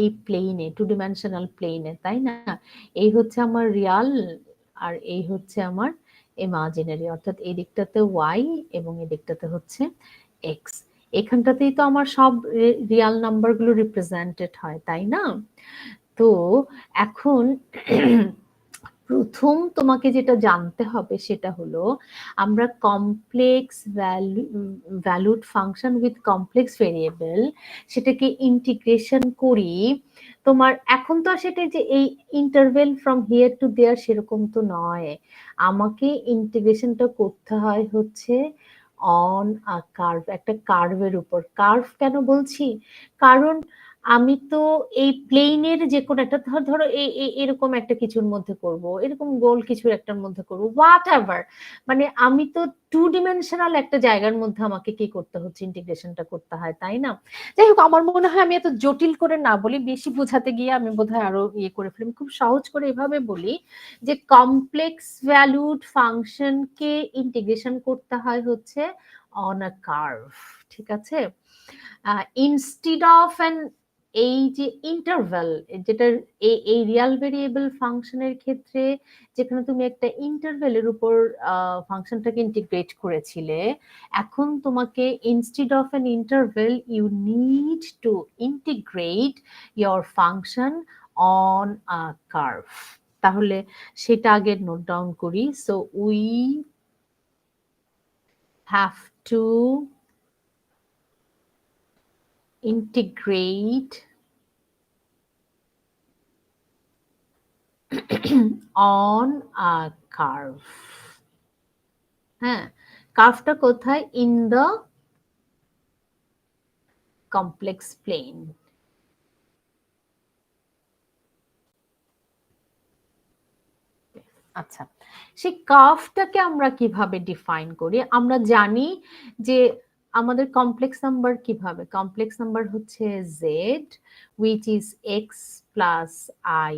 এই প্লেনে, টু ডিমেনশনাল প্লেনে, তাই না? এই হচ্ছে আমার রিয়াল আর এই হচ্ছে আমার ইমাজিনারি, অর্থাৎ এই দিকটাতে ওয়াই এবং এই দিকটাতে হচ্ছে এক্স। এখানটাতেই তো আমার সব রিয়াল নাম্বার গুলো রিপ্রেজেন্টেড হয়, তাই না? তো এখন প্রথম তোমাকে যেটা জানতে হবে সেটা হলো, আমরা complex valued function with complex variable সেটাকে ইন্টিগ্রেশন করি। তোমার এখন তো সেটা যে এই ইন্টারভেল ফ্রম হিয়ার টু দেয়ার সেরকম তো নয়, আমাকে ইন্টিগ্রেশনটা করতে হয় হচ্ছে অন আ কার্ভ, একটা কার্ভের উপর। কার্ভ কেন বলছি? কারণ আমি তো এই প্লেনের যে কোনো একটা ধরো এরকম একটা কিছুর মধ্যে করব, এরকম গোল কিছুর একটার মধ্যে করব, হোয়াট এভার, মানে আমি তো টু ডিমেনশনাল একটা জায়গার মধ্যে আমাকে কি করতে হচ্ছে, ইন্টিগ্রেশনটা করতে হয়, তাই না? যাই হোক, আমার মনে হয় আমি এত জটিল করে না বলি, বেশি বোঝাতে গিয়ে আমি বোধহয় আরো ইয়ে করে ফেলি, খুব সহজ করে এভাবে বলি যে কমপ্লেক্স ভ্যালুড ফাংশনকে ইন্টিগ্রেশন করতে হয় হচ্ছে অন আ কার্ভ। ঠিক আছে, ইনস্টিড অফ অ্যান এই যে ইন্টারভ্যাল, যেটা এই রিয়াল ভেরিয়েবল ফাংশনের ক্ষেত্রে যেখানে তুমি একটা ইন্টারভ্যালের উপর ফাংশনটাকে ইন্টিগ্রেট করেছিলে, এখন তোমাকে instead of an interval you need to integrate your function on a curve. তাহলে সেটা আগে নোট ডাউন করি। So we have to integrate on a curve. হ্যাঁ, কার্ভটা কোথায়? In the complex plane. আচ্ছা, সেই কার্ভটাকে আমরা কিভাবে ডিফাইন করি? আমরা জানি যে আমাদের কমপ্লেক্স নাম্বার কিভাবে, কমপ্লেক্স নাম্বার হচ্ছে z which is x plus I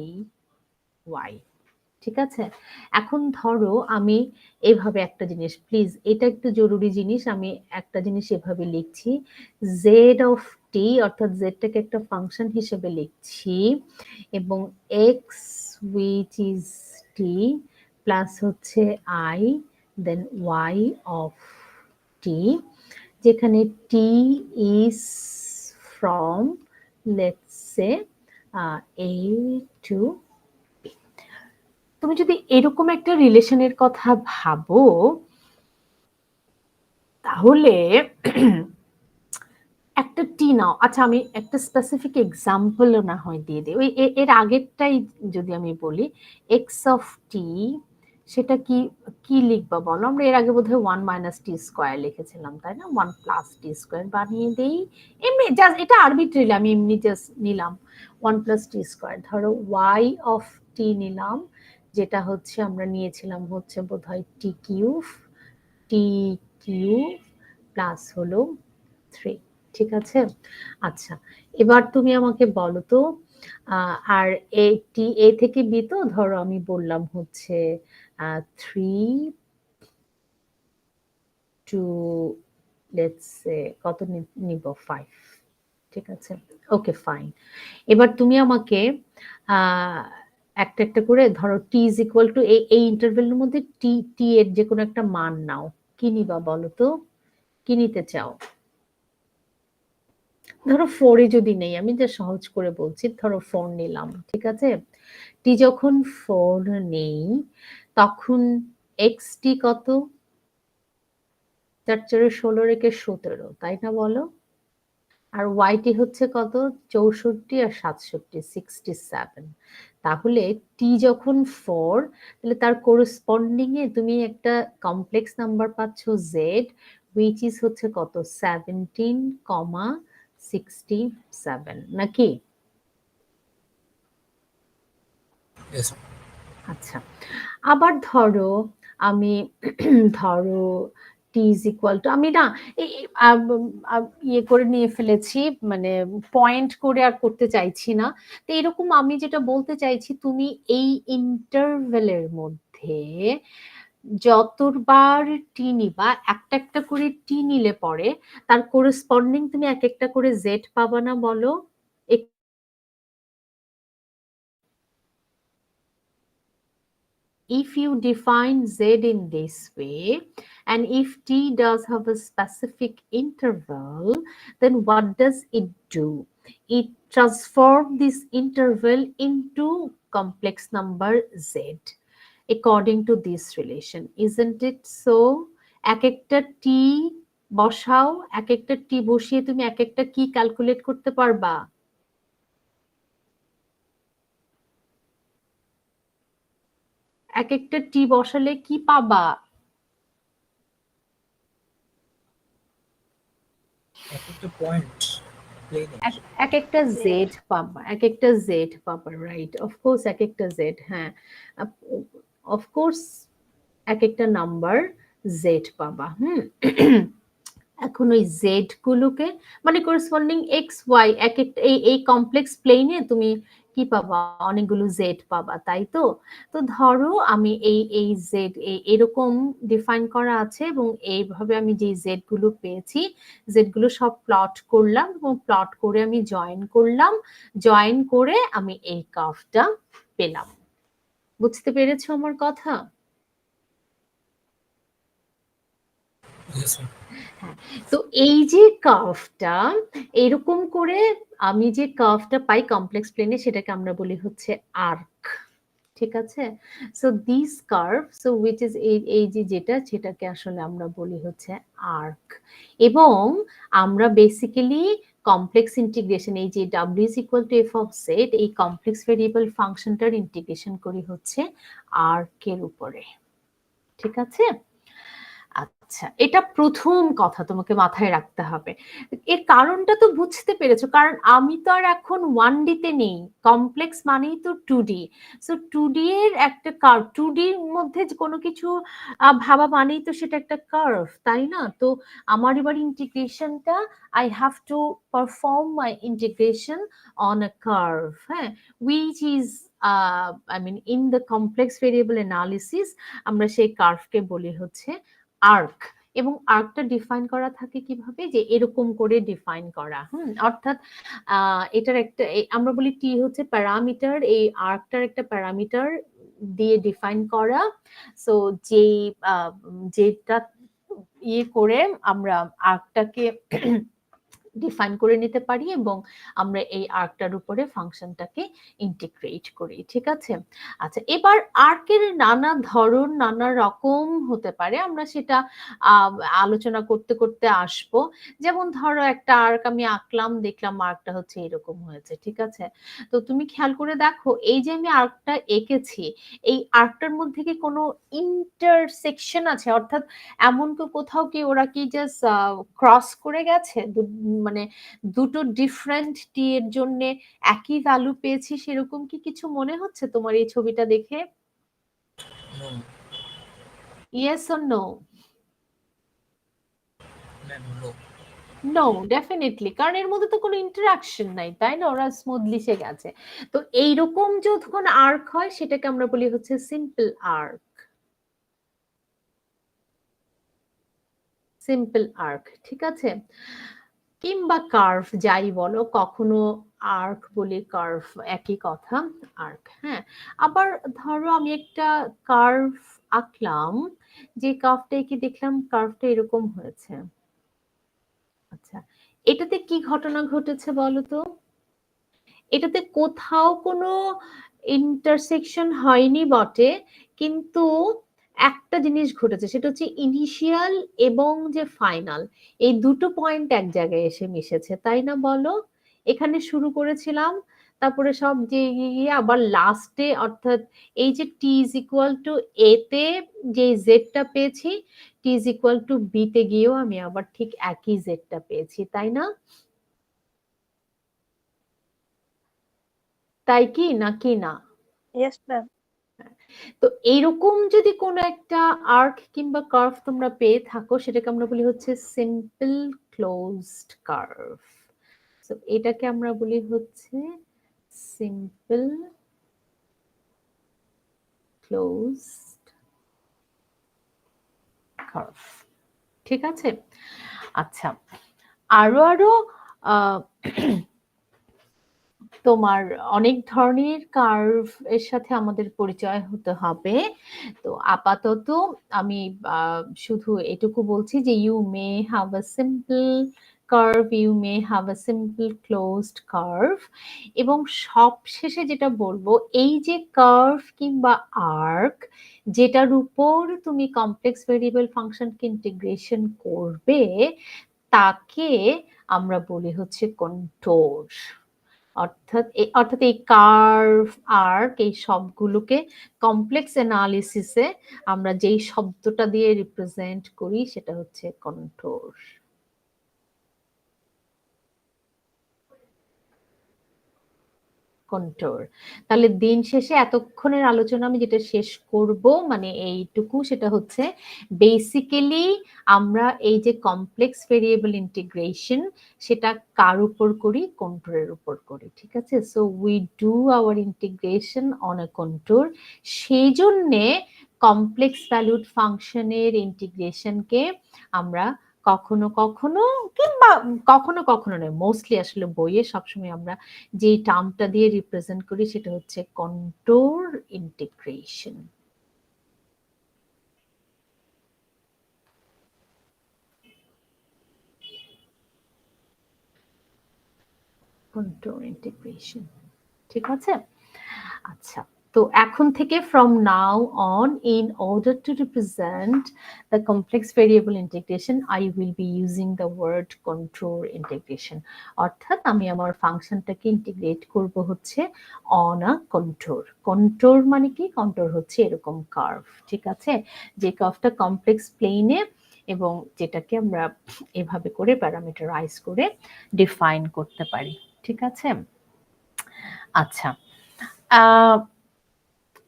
y. ঠিক আছে, এখন ধরো আমি এভাবে একটা জিনিস, প্লিজ এটা একটু জরুরি জিনিস, আমি একটা জিনিস এভাবে লিখছি, জেড অফ টি অর্থাৎ জেডটাকে একটা ফাংশন হিসেবে লিখছি এবং x which is t plus হচ্ছে i then y of t, যেখানে t is from let's say a to, তুমি যদি এরকম একটা রিলেশনের কথা ভাবো তাহলে একটা টি নাও, আচ্ছা আমি একটা স্পেসিফিক এক্সাম্পলও না হয় দিয়ে দিই, ওই এর আগেরটাই যদি আমি বলি, এক্স অফ টি সেটা কি কি লিখবা বলো? আমরা এর আগে বোধহয় 1 - t² লিখেছিলাম, তাই না? 1 + t² বানিয়ে দেই এমনি, জাস্ট এটা আরবিট্রারি, আমি এমনি জাস্ট নিলাম 1 + t²। ধরো ওয়াই অফ টি নিলাম, যেটা হচ্ছে আমরা নিয়েছিলাম হচ্ছে বোধহয় টি কিউব প্লাস হলো 3। ঠিক আছে, আচ্ছা এবার তুমি আমাকে বলো তো, আর এ থেকে বি তো ধরো আমি বললাম হচ্ছে 3 টু লেটস সে কত নিব 5। ঠিক আছে, ওকে ফাইন। এবার তুমি আমাকে একটা একটা করে ধরো টি ইজ ইকুয়াল টু এই ইন্টারভেলের মধ্যে টি টি এর যে কোনো একটা মান নাও, কি নিবা বলো তো, কি নিতে চাও? ধরো 4 যদি নেই, আমি যা সহজ করে বলছি, ধরো 4 নিলাম। ঠিক আছে, টি যখন 4 নেই তখন এক্স টি কত? 4 × 16 রেখে 17, তাই না বলো? আর ওয়াইটি হচ্ছে কত? 64 আর 67, 67। তাহলে টি যখন 4, তাহলে তার করসপন্ডিং এ তুমি একটা কমপ্লেক্স নাম্বার পাচ্ছ জেড, হুইচ ইজ হচ্ছে কত? 17,67 নাকি? Yes. আচ্ছা, আবার ধরো আমি ধরো টি ইজ ইকুয়াল টু, আমি না ইয়ে করে নিয়ে ফেলেছি, মানে পয়েন্ট করে আর করতে চাইছি না। তো এরকম আমি যেটা বলতে চাইছি, তুমি এই ইন্টারভেলের মধ্যে যতবার টি নিবা, একটা একটা করে টি নিলে পরে তার করেসপন্ডিং তুমি এক একটা করে জেড পাবা না বলো? If you define z in this way, and if t does have a specific interval, then what does it do? It transforms this interval into complex number z according to this relation, isn't it so? এক একটা t বসাও, এক একটা t বসিয়ে তুমি এক একটা কি ক্যালকুলেট করতে পারবা? এক একটা টি বসালে কি পাবা? একটা পয়েন্ট প্লেনে এক একটা জেড পাবা, এক একটা জেড পাবা, রাইট? অফকোর্স এক একটা জেড, হ্যাঁ অফকোর্স এক একটা নাম্বার জেড পাবা। এখন ওই জেড গুলোকে মানে করসপন্ডিং এক্স ওয়াই এক একটা এই কমপ্লেক্স প্লেনে তুমি কি পাবা? অনেকগুলো জেড পাবা, তাই তো? তো ধরো আমি এই জেড এরকম ডিফাইন করা আছে এবং এইভাবে আমি যে জেড গুলো পেয়েছি, জেড গুলো সব প্লট করলাম এবং প্লট করে আমি জয়েন করলাম, জয়েন করে আমি এই কার্ভটা পেলাম। বুঝতে পেরেছো আমার কথা? হ্যাঁ, তো এই যে কার্ভটা এরকম করে আমি যে কার্ভটা পাই কমপ্লেক্স প্লেনে, সেটাকে আমরা বলি হচ্ছে আর্ক। ঠিক আছে, so this curve, so which is এই যে যেটা, সেটাকে আসলে আমরা বলি হচ্ছে আর্ক। এবং আমরা বেসিক্যালি কমপ্লেক্স ইন্টিগ্রেশন, এই যে W is equal to f of Z, এই কমপ্লেক্স ভেরিয়েবল ফাংশনটার ইন্টিগ্রেশন করি হচ্ছে আর্কের উপরে। ঠিক আছে, আচ্ছা আচ্ছা, এটা প্রথম কথা তোমাকে মাথায় রাখতে হবে। এর কারণটা তো বুঝতে পেরেছো, কারণ আমি তো আর এখন 1D তে নেই, কমপ্লেক্স মানেই তো 2D। সো 2D এর একটা কার্ভ, 2D এর মধ্যে যে কোনো কিছু ভাবা মানেই তো সেটা একটা কার্ভ, তাই না? তো আমার এবার ইন্টিগ্রেশনটা, I have to perform my integration on a curve, হ্যাঁ, which is I mean in the complex variable analysis আমরা সেই কার্ভকে বলি হচ্ছে আর্ক। এবং আর্কটা ডিফাইন করা থাকে কিভাবে, যে এরকম করে ডিফাইন করা, অর্থাৎ এটার একটা আমরা বলি টি হচ্ছে প্যারামিটার, এই আর্কটার একটা প্যারামিটার দিয়ে ডিফাইন করা। সো যেই যেটা ইয়ে করে আমরা আর্কটাকে ডিফাইন করে নিতে পারি এবং আমরা এই আর্কটার উপরে ফাংশনটাকে ইন্টিগ্রেট করি, ঠিক আছে? আচ্ছা, এবার আর্কের নানা ধরন নানা রকম হতে পারে, আমরা সেটা আলোচনা করতে করতে আসবো। যেমন ধরো একটা আর্ক আমি আঁকলাম, দেখলাম আর্কটা হচ্ছে এরকম হয়েছে, ঠিক আছে? তো তুমি খেয়াল করে দেখো, এই যে আমি আর্কটা এঁকেছি, এই আর্কটার মধ্যে কি কোনো ইন্টারসেকশন আছে? অর্থাৎ এমন তো কোথাও কি ওরা কি জাস্ট ক্রস করে গেছে, মানে দুটো ডিফারেন্ট টি এর জন্য একই ভ্যালু পেয়েছি, সেরকম কি কিছু মনে হচ্ছে তোমার এই ছবিটা দেখে? No, yes or no? ma'am, no. No, definitely, কারণ এর মধ্যে তো কোনো ইন্টারাকশন নাই, তাই না? ওরা স্মুথলি সে গেছে। তো এইরকম যখন আর্ক হয় সেটাকে আমরা বলি হচ্ছে সিম্পল আর্ক। সিম্পল আর্ক, ঠিক আছে? কিংবা কার্ভ, যাই বলো, কখনো আর্ক বলি, কার্ভ একই কথা, আর্ক, হ্যাঁ। আবার ধরো আমি একটা কার্ভ আঁকলাম, যে কার্ভটা এঁকে দেখলাম কার্ভটা এরকম হয়েছে। আচ্ছা, এটাতে কি ঘটনা ঘটেছে বলো তো? এটাতে কোথাও কোনো ইন্টারসেকশন হয়নি বটে, কিন্তু একটা জিনিস ঘটেছে, সেটা হচ্ছে ইনিশিয়াল এবং যে ফাইনাল, এই দুটো পয়েন্ট এক জায়গায় এসে মিশেছে, তাই না বলো? এখানে শুরু করেছিলাম, তারপরে সব যে আবার লাস্টে, অর্থাৎ এই যে টি ইজ ইকুয়াল টু এ তে যে জেডটা পেয়েছি, টি ইজ ইকুয়াল টু বি তে গিয়েও আমি আবার ঠিক একই জেডটা পেয়েছি, তাই না? তাই কি নাকি না? Yes, ma'am. তো এইরকম যদি কোনো একটা আর্ক কিংবা কার্ভ তোমরা পেয়ে থাকো, সেটাকে আমরা বলি হচ্ছে সিম্পল ক্লোজড কার্ভ। তো এটাকে আমরা বলি হচ্ছে সিম্পল ক্লোজড কার্ভ, ঠিক আছে? আচ্ছা, আরো আরো আহ তোমার অনেক ধরনের কার্ভ এর সাথে আমাদের পরিচয় হতে হবে। তো আপাতত আমি শুধু এটুকু বলছি যে you may have a simple curve, you may have a simple closed curve. এবং সবশেষে যেটা বলবো, এই যে কার্ভ কিংবা আর্ক যেটার উপর তুমি কমপ্লেক্স ভেরিয়েবল ফাংশনকে ইন্টিগ্রেশন করবে, তাকে আমরা বলি হচ্ছে কন্ট্রোর। অর্থাৎ এই কার্ভ, আর্ক, এই সবগুলোকে কমপ্লেক্স অ্যানালিসিসে আমরা যেই শব্দটা দিয়ে রিপ্রেজেন্ট করি সেটা হচ্ছে কন্ট্রোর। কন্ট্রোর। তাহলে দিন শেষে এতক্ষণের আলোচনা আমি যেটা শেষ করব, মানে এইটুকু, সেটা হচ্ছে বেসিক্যালি আমরা এই যে কমপ্লেক্স ভেরিয়েবল ইন্টিগ্রেশন, সেটা কার উপর করি? কন্ট্রোরের উপর করি, ঠিক আছে? So we do our integration on a contour. সেই জন্যে কমপ্লেক্স ভ্যালুড ফাংশনের ইন্টিগ্রেশনকে আমরা কখনো কখনো, কিংবা কখনো কখনো নয়, মোস্টলি আসলে বইয়ে সবসময় আমরা যে টার্মটা দিয়ে রিপ্রেজেন্ট করি সেটা হচ্ছে কন্ট্রোর ইন্টিগ্রেশন। কন্ট্রোর ইন্টিগ্রেশন, ঠিক আছে? আচ্ছা, তো এখন থেকে from now on, in order to represent the complex variable integration, I will be using the word contour integration. অর্থাৎ আমি আমার ফাংশনটাকে ইন্টিগ্রেট করব হচ্ছে on a contour. contour মানে কি? contour হচ্ছে এরকম কার্ভ, ঠিক আছে? যে কার্ভটা কমপ্লেক্স প্লেনে এবং যেটাকে আমরা এভাবে করে প্যারামিটারাইজ করে ডিফাইন করতে পারি। ঠিক আছে? আচ্ছা,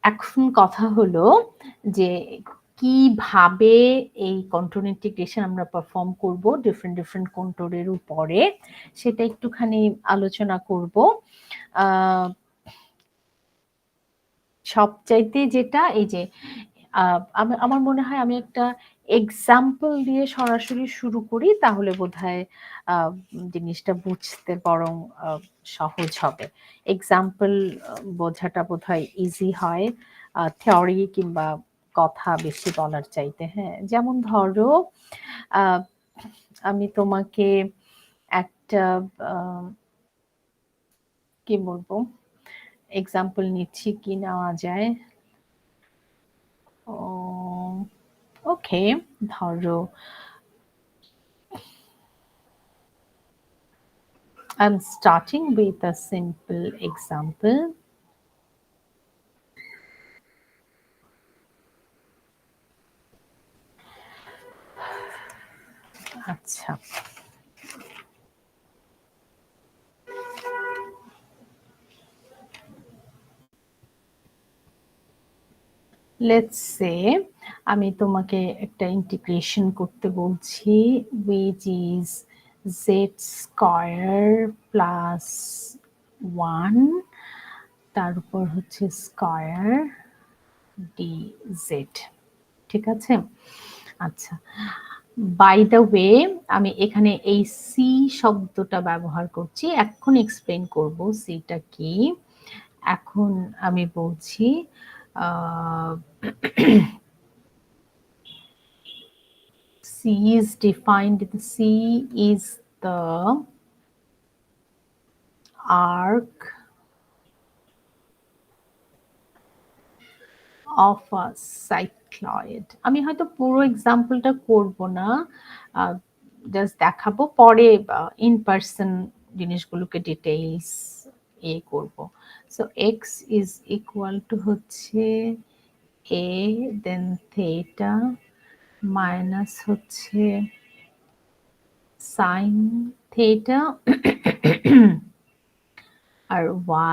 এখন কথা হলো যে কিভাবে এই কন্ট্রোল ইন্টিগ্রেশন আমরা পারফর্ম করব ডিফারেন্ট ডিফারেন্ট কন্ট্রোলের উপরে, সেটা একটুখানি আলোচনা করব। সবচাইতে যেটা এই যে আমার মনে হয় আমি একটা এক্সাম্পল দিয়ে সরাসরি শুরু করি, তাহলে বোধহয় জিনিসটা বুঝতে বরং সহজ হবে। এক্সাম্পল বোঝাটা বোধহয় ইজি হয় থিওরি কিংবা কথা বেশি বলার চাইতে। হ্যাঁ, যেমন ধরো আমি তোমাকে একটা কি বলবো এক্সাম্পল নিচ্ছি, কি নেওয়া যায়। ওকে, ধরো I'm starting with a simple example. আচ্ছা, let's say আমি তোমাকে একটা ইন্টিগ্রেশন করতে বলছি, which is z square plus 1 তার উপর হচ্ছে স্কয়ার dz। ঠিক আছে? আচ্ছা, বাই দ্য ওয়ে আমি এখানে এই সি শব্দটা ব্যবহার করছি, এখন এক্সপ্লেন করব সিটা কি। এখন আমি বলছি C is defined, C is the arc of a cycloid. আমি হয়তো পুরো এক্সাম্পলটা করব না, জাস্ট দেখাবো, পরে ইন পার্সন জিনিসগুলোকে ডিটেইলস করব। So x is equal to হচ্ছে a দেন থিটা মাইনাস হচ্ছে সাইন থিটা আর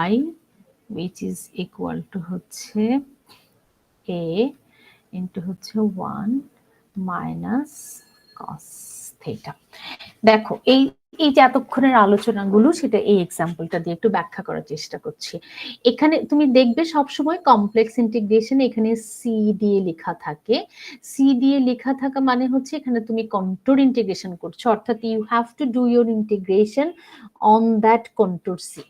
y which is equal to হচ্ছে a into হচ্ছে 1 minus cos theta। দেখো এই যে এতক্ষণের আলোচনাগুলো সেটা এই এক্সাম্পলটা দিয়ে একটু ব্যাখ্যা করার চেষ্টা করছি। এখানে তুমি দেখবে সবসময় কমপ্লেক্স ইন্টিগ্রেশন এখানে সি দিয়ে লেখা থাকে। সি দিয়ে লেখা থাকা মানে হচ্ছে এখানে তুমি কন্ট্যুর ইন্টিগ্রেশন করছো, অর্থাৎ you have to do your integration on that contour C.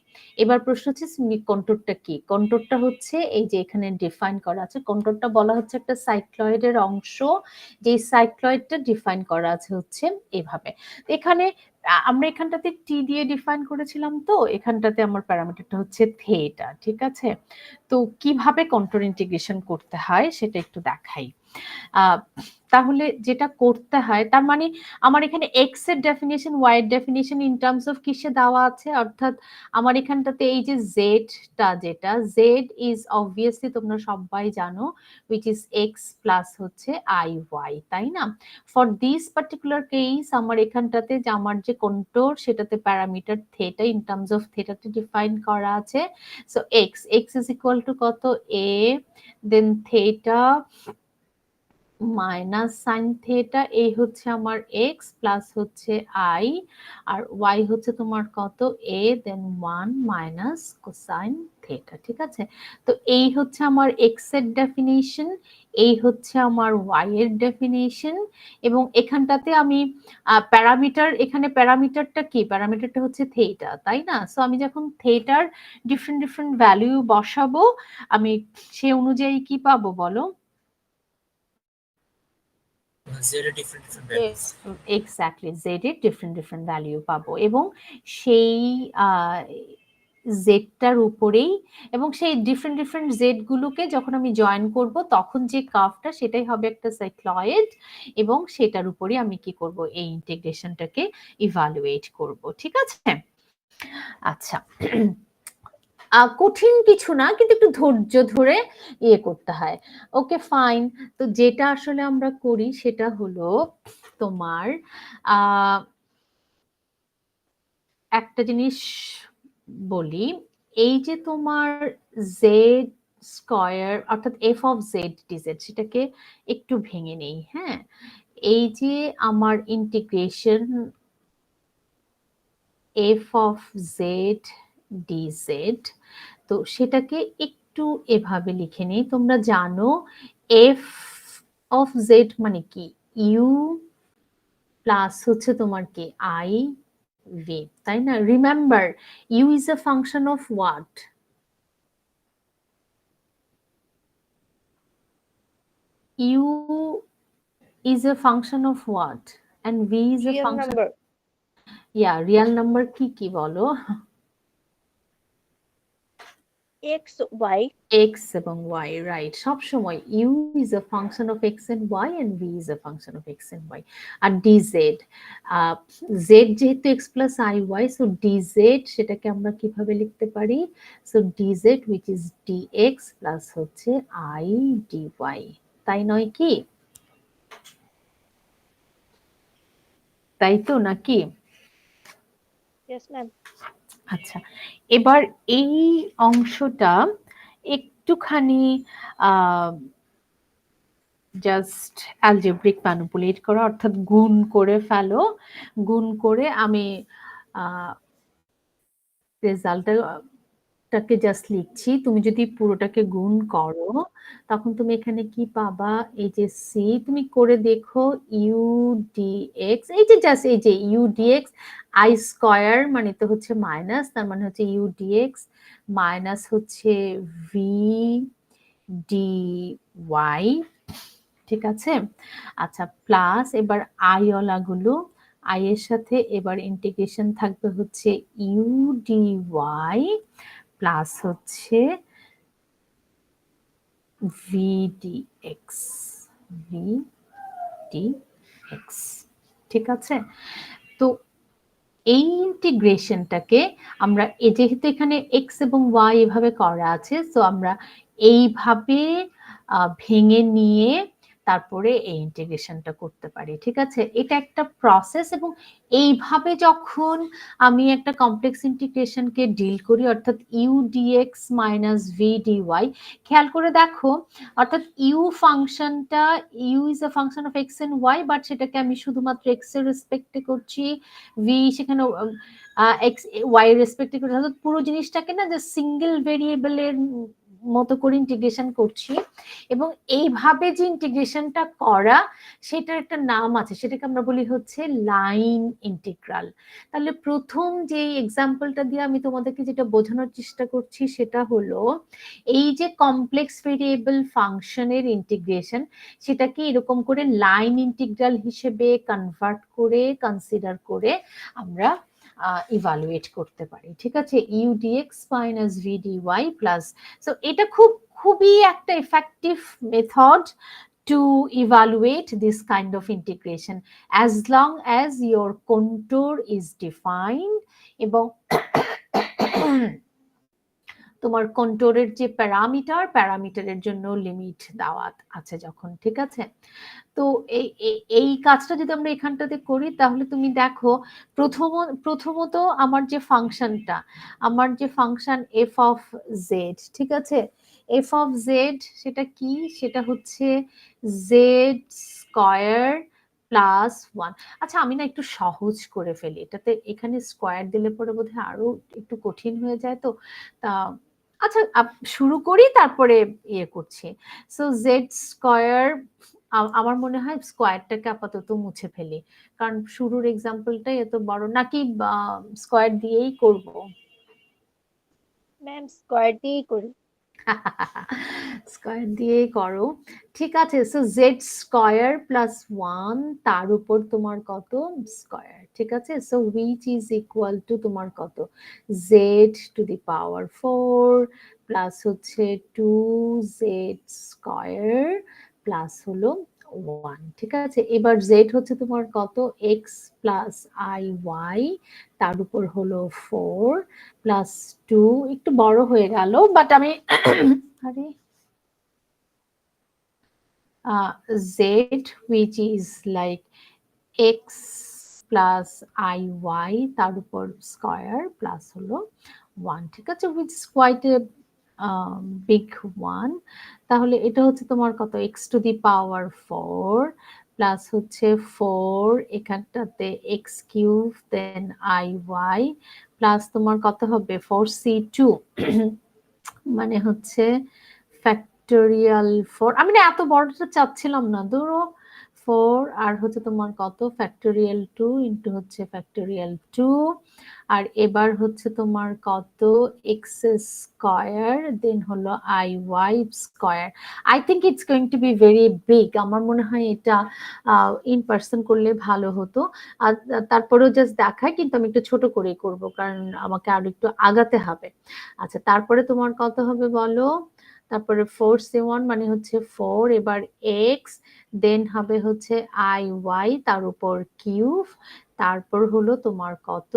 এবার প্রশ্ন হচ্ছে কন্ট্যুরটা কি? কন্ট্যুরটা হচ্ছে এই যে এখানে ডিফাইন করা আছে, কন্ট্যুরটা বলা হচ্ছে একটা সাইক্লয়েডের অংশ, যে সাইক্লয়েডটা ডিফাইন করা আছে হচ্ছে এভাবে। এখানে আমরা এখানটাতে টি দিয়ে ডিফাইন করেছিলাম, তো এখানটাতে আমার প্যারামিটারটা হচ্ছে থিটা। ঠিক আছে? তো কিভাবে কন্ট্যুর ইন্টিগ্রেশন করতে হয় সেটা একটু দেখাই। তাহলে যেটা করতে হয়, তার মানে আমার এখানে এক্স এর ডেফিনিশন, ওয়াই এর ডেফিনিশন ইন টার্মস অফ কিসে দেওয়া আছে, অর্থাৎ আমার এখানটাতে এই যে জেডটা, যেটা জেড ইজ অবভিয়াসলি তোমরা সবাই জানো which is x প্লাস হচ্ছে আই ওয়াই, তাই না? ফর দিস পার্টিকুলার কেস আমার এখানটাতে যে আমার যে কন্ট্যুর সেটাতে parameter theta in terms of থিটাতে ডিফাইন করা আছে। So x is equal to কত, a then theta minus sine theta, এই হচ্ছে আমার এক্স প্লাস হচ্ছে আই, আর ওয়াই হচ্ছে তোমার কত, a then 1 minus cosine theta. ঠিক আছে? তো এই হচ্ছে আমার এক্স এর ডেফিনিশন, এই হচ্ছে আমার ওয়াই এর ডেফিনিশন, এবং এখানটাতে আমি প্যারামিটার, এখানে প্যারামিটারটা কি, প্যারামিটারটা হচ্ছে থিটা, তাই না? সো আমি যখন থিটার ডিফারেন্ট ডিফারেন্ট ভ্যালু বসাবো আমি সে অনুযায়ী কি পাবো বলো? এক্স্যাক্টলি জেড এর ডিফারেন্ট ডিফারেন্ট ভ্যালু পাবো, এবং সেই জেডটার উপরেই, এবং সেই ডিফারেন্ট ডিফারেন্ট জেড গুলোকে যখন আমি জয়েন করব তখন যে কার্ভটা সেটাই হবে একটা সাইক্লয়েড, এবং সেটার উপরে আমি কি করব, এই ইন্টিগ্রেশনটাকে ইভালুয়েট করব। ঠিক আছে? আচ্ছা, কঠিন কিছু না, কিন্তু একটু ধৈর্য ধরে করতে হয়। Okay fine. তো যেটা আসলে আমরা করি সেটা হলো তোমার একটা জিনিস বলি, এই যে তোমার জেড স্কয়ার অর্থাৎ এফ অফ জেড ডিজেড, সেটাকে একটু ভেঙে নেই। হ্যাঁ, এই যে আমার integration F of z DZ, তো সেটাকে একটু এভাবে লিখে নেই। তোমরা জানো এফ অফ জেড মানে কি, ইউ প্লাস হচ্ছে তোমার কি আই ভি, তাই না? Remember u is a function of what? U is a function of what and v is a Real function, number. yeah, real number কি কি বলো? X, Y. x এবং y, right? সব সময় u is a function of x and y and v is a function of x and y. R dz, z যেহেতু x plus iy, so dz সেটাকে আমরা কিভাবে লিখতে পারি? so dz which is dx plus হচ্ছে i dy, তাই নয় কি? তাই তো নাকি? Yes, ma'am. আচ্ছা, এবার এই অংশটা একটুখানি জাস্ট অ্যালজেব্রিক ম্যানিপুলেট করা, অর্থাৎ গুণ করে ফেলো। গুণ করে আমি রেজাল্টটাকে জাস্ট লিখছি। তুমি যদি পুরোটাকে গুণ করো তখন তুমি এখানে কি পাবা? এই যে সি, তুমি করে দেখো ইউ ডিএক্স, এই যে জাস্ট এই যে ইউ ডিএক্স আই স্কয়ার মানে তো হচ্ছে মাইনাস, তার মানে হচ্ছে ইউ ডিএক্স মাইনাস হচ্ছে ভি ডি ওয়াই, ঠিক আছে? আচ্ছা, প্লাস এবার আইওলা গুলো, আই এর সাথে এবার ইন্টিগ্রেশন থাকবে হচ্ছে ইউ ডি ওয়াই প্লাস হচ্ছে V D x, V D x, ঠিক আছে? তো এই ইন্টিগ্রেশনটাকে আমরা যেহেতু এখানে এক্স এবং ওয়াই এভাবে করা আছে, তো আমরা এইভাবে ভেঙে নিয়ে তারপরে এই ইন্টিগ্রেশনটা করতে পারি, ঠিক আছে? এটা একটা প্রসেস, এবং এইভাবে যখন আমি একটা কমপ্লেক্স ইন্টিগ্রেশনকে ডিল করি, অর্থাৎ u dx minus v dy, খেয়াল করে দেখো, অর্থাৎ ইউ ফাংশনটা, u is a function of x and y, but সেটাকে আমি শুধুমাত্র এক্স এর রেসপেক্টে করছি, ভি সেখানে এক্স ওয়াই এর রেসপেক্টে করছি, অর্থাৎ পুরো জিনিসটাকে না যে সিঙ্গেল ভেরিয়েবলের মতো করে ইন্টিগ্রেশন করছি। এবং এইভাবে যে ইন্টিগ্রেশনটা করা, সেটার একটা নাম আছে, সেটাকে আমরা বলি হচ্ছে লাইন ইন্টিগ্রাল। তাহলে প্রথম যে এক্সাম্পলটা দিয়ে আমি তোমাদেরকে যেটা বোঝানোর চেষ্টা করছি সেটা হলো এই যে কমপ্লেক্স ভেরিয়েবল ফাংশনের ইন্টিগ্রেশন, সেটাকে এরকম করে লাইন ইন্টিগ্রাল হিসেবে কনভার্ট করে কনসিডার করে আমরা ইভালুয়েট করতে পারি, ঠিক আছে? U dx minus v dy plus, so এটা খুবই একটা effective method to evaluate this kind of integration as long as your contour is defined এবং তোমার কন্ট্রোলের যে প্যারামিটারের জন্য লিমিট দেওয়া আছে যখন, ঠিক আছে? তো এই কাজটা যদি আমরা এখানটাতে করি তাহলে তুমি দেখো, প্রথমত আমার যে ফাংশন এফ অফ জেড, ঠিক আছে? এফ অফ জেড সেটা কি? সেটা হচ্ছে জেড স্কয়ার প্লাস ওয়ান। আচ্ছা, আমি না একটু সহজ করে ফেলি এটাতে, এখানে স্কয়ার দিলে পরে বোধহয় আরো একটু কঠিন হয়ে যায়, তো তা আচ্ছা শুরু করি তারপরে ইয়ে করছি। সো জেড স্কয়ার, আমার মনে হয় স্কয়ারটাকে আপাতত মুছে ফেলি, কারণ শুরুর এক্সাম্পলটাই এত বড়, নাকি স্কয়ার দিয়েই করব? ম্যাম স্কয়ার দিয়েই করি। স্কয়ার দিয়েই করো, ঠিক আছে? So Z square plus one, তার উপর তোমার কত স্কয়ার, ঠিক আছে? So which is equal two তোমার কত? Z two the power 4 plus হচ্ছে 2z স্কয়ার প্লাস হলো 1, ঠিক আছে? এবার জেড হচ্ছে তোমার কত? এক্স প্লাস আই ওয়াই, তার উপর হলো 4 প্লাস 2, একটু বড় হয়ে গেল, বাট আমি আরে z which is like x plus i y তার উপর স্কয়ার প্লাস হলো 1, ঠিক আছে, which is quite a big one. তাহলে এটা হচ্ছে তোমার কত, x to the power 4 plus হচ্ছে 4 এখানটাতে x cube then i y plus তোমার কত হবে 4c2 মানে হচ্ছে ফ্যাক্টোরিয়াল 4, আমি না এত বড়টা চাচ্ছিলাম না, ধরো 4 আর হচ্ছে তোমার কত ফ্যাক্টোরিয়াল 2 ইন্টু হচ্ছে ফ্যাক্টোরিয়াল 2 আর এবার হচ্ছে তোমার কত এক্স স্কয়ার দেন হলো i y square. I think it's going to be very big, আমার মনে হয় এটা ইন পার্সন করলে ভালো হতো। আর তারপরেও জাস্ট দেখায়, কিন্তু আমি একটু ছোট করেই করব কারণ আমাকে আরো একটু আগাতে হবে। আচ্ছা, তারপরে তোমার কত হবে বলো, তারপরে 4c1 মানে হচ্ছে 4, এবার এক্স দেন হবে হচ্ছে আই ওয়াই তার উপর কিউব, তারপর হলো তোমার কত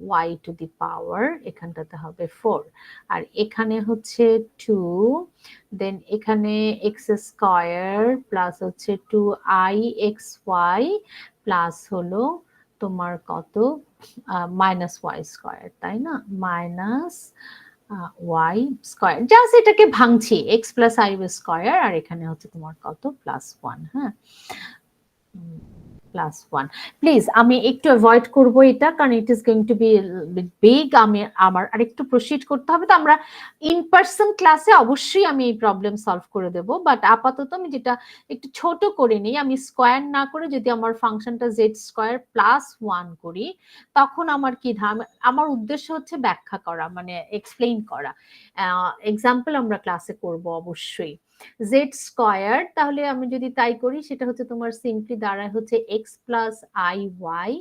ওয়াই টু দি পাওয়ার, এখানটাতে হবে 4 আর এখানে হচ্ছে 2 দেন এখানে এক্স স্কয়ার প্লাস হচ্ছে 2i এক্স ওয়াই প্লাস হলো তোমার কত মাইনাস ওয়াই স্কয়ার, তাই না, মাইনাস ওয়াই স্কয়ার, জাস্ট এটাকে ভাঙছি এক্স প্লাস আই স্কয়ার আর এখানে হচ্ছে তোমার কত প্লাস 1, হ্যাঁ প্লাস 1। প্লিজ আমি একটু অ্যাভয়েড করব এটা, কারণ it is going to be big, আমি আমার আরেকটু প্রসিড করতে হবে। তো আমরা ইন পার্সন ক্লাসে অবশ্যই আমি এই প্রবলেম সলভ করে দেব, বাট আপাতত আমি যেটা একটু ছোট করে নিই, আমি স্কয়ার না করে যদি আমার ফাংশনটা জেড স্কয়ার প্লাস 1 করি, তখন আমার কি আমার উদ্দেশ্য হচ্ছে ব্যাখ্যা করা, মানে এক্সপ্লেইন করা। এক্সাম্পল আমরা ক্লাসে করব অবশ্যই। জেড স্কয়ার, তাহলে আমি যদি তাই করি সেটা হচ্ছে তোমার সিম্পলি দাঁড়ায় হচ্ছে এক্স প্লাস আই ওয়াই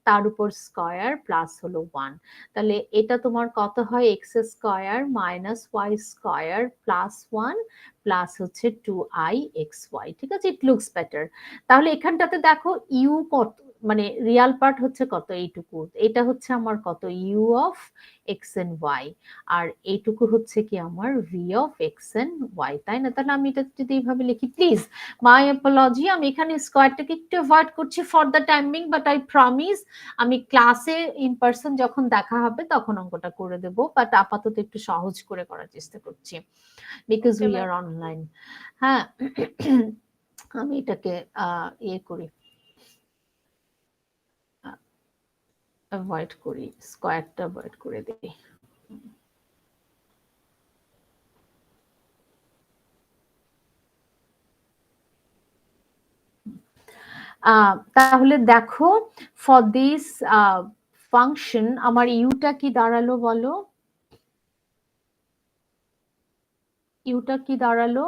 তার উপর স্কয়ার প্লাস হলো 1, তাহলে এটা তোমার কত হয় x square minus y square plus 1 plus হচ্ছে 2i এক্স ওয়াই, ঠিক আছে, ইট লুকস বেটার। তাহলে এখানটাতে দেখো ইউ কত, মানে রিয়াল পার্ট হচ্ছে কত এইটুকু, এটা হচ্ছে আমার কত u of x and y আর এইটুকু হচ্ছে কি আমার v of x and y, তাই না? তাহলে আমি এটা যদি এইভাবে লিখি, প্লিজ মাই অ্যাপোলজি, আমি এখানে স্কয়ারটাকে একটু অ্যাভয়েড করছি for the timing, but I promise আমি ক্লাসে ইন পার্সন যখন দেখা হবে তখন অঙ্কটা করে দেব, বাট আপাতত একটু সহজ করে করার চেষ্টা করছি বিকজ উই আর অনলাইন। হ্যাঁ, আমি এটাকে ইয়ে করি, অ্যাভয়েড করি, স্কয়ারটা অ্যাভয়েড করে দিই। তাহলে দেখো ফর দিস ফাংশন আমার ইউটা কি দাঁড়ালো বলো, ইউটা কি দাঁড়ালো,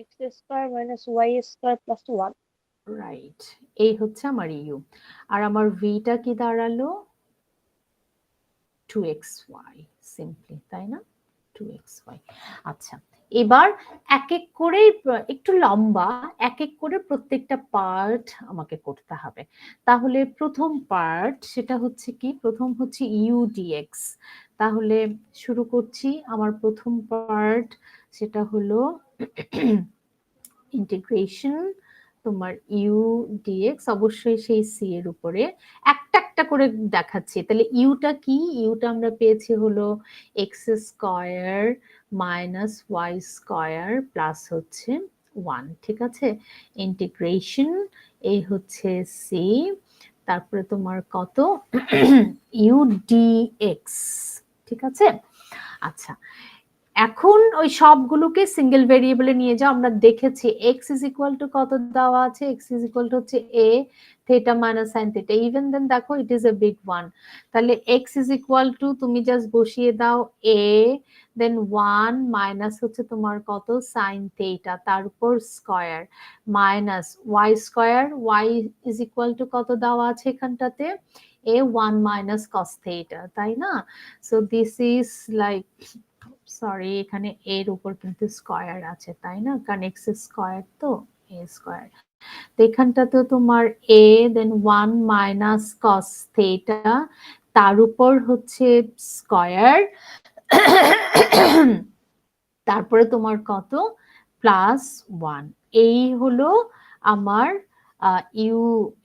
x square minus y square plus 1। Right, এই হচ্ছে আমার ইউ আর আমার ভিটা কি দাঁড়ালো 2xy, সিম্পলি, তাই না, 2xy। আচ্ছা, এবার এক এক করে একটু লম্বা, এক এক করে প্রত্যেকটা পার্ট আমাকে করতে হবে। তাহলে প্রথম পার্ট সেটা হচ্ছে কি, প্রথম হচ্ছে ইউ ডিএক্স। তাহলে শুরু করছি, আমার প্রথম পার্ট সেটা হলো ইন্টিগ্রেশন তোমার ইউ ডিএক্স, অবশ্যই সেই সি এর উপরে একটা একটা করে দেখাচ্ছি। তাহলে ইউটা কি, ইউটা আমরা পেয়েছি হলো x square minus y square plus হচ্ছে 1, ঠিক আছে, ইন্টিগ্রেশন এই হচ্ছে সি, তারপরে তোমার কত ইউ ডিএক্স, ঠিক আছে। আচ্ছা, এখন ওই সবগুলোকে সিঙ্গেল ভেরিয়েবলে নিয়ে যাও, আমরা দেখেছি এক্স ইজ ইকুয়াল টু কত দেওয়া আছে, এক্স ইজ ইকুয়াল টু হচ্ছে a theta minus sine theta, even then দেখো it is a big one, তাহলে এক্স ইজ ইকুয়াল টু তুমি জাস্ট বসিয়ে দাও এ দেন 1 মাইনাস হচ্ছে তোমার কত সাইন থেটা তার উপর square minus y square, y is equal to কত দেওয়া আছে এখানটাতে এ 1 মাইনাস কস থেটা, তাই না। So this is like, sorry এখানে এর উপর কিন্তু স্কয়ার আছে, তাই না, কারণ এক্স স্কয়ার তো এ স্কয়ার, তো এখানটা তো তোমার এ দেন 1 মাইনাস কস থেটা তার উপর হচ্ছে স্কয়ার তারপরে তোমার কত প্লাস 1, এই হলো আমার ইউ,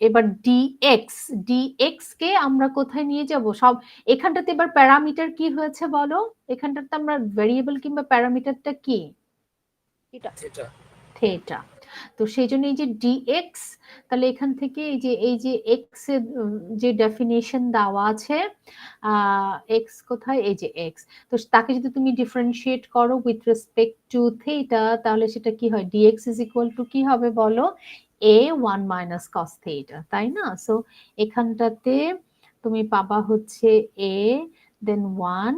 এবার ডিএক্স কে আমরা কোথায় নিয়ে যাব? সব এখানটাতে এবার প্যারামিটার কি হয়েছে বলো? এখানটাতে আমরা ভেরিয়েবল কিংবা প্যারামিটারটা কি? থিটা। থিটা। থিটা। তো সেই জন্য এই যে ডিএক্স, তাহলে এখান থেকে এই যে এক্স এর যে ডেফিনেশন দেওয়া আছে, এক্স কোথায়? এই যে এক্স। তো তাকে যদি তুমি ডিফারেন্সিয়েট করো উইথ রেসপেক্ট টু থিটা, তাহলে সেটা কি হয়? ডিএক্স ইজ ইকুয়াল টু কি হবে বলো? এ 1 মাইনাস কস থিটা, তাই না? সো এখানটাতে তুমি পাবা হচ্ছে এ দেন 1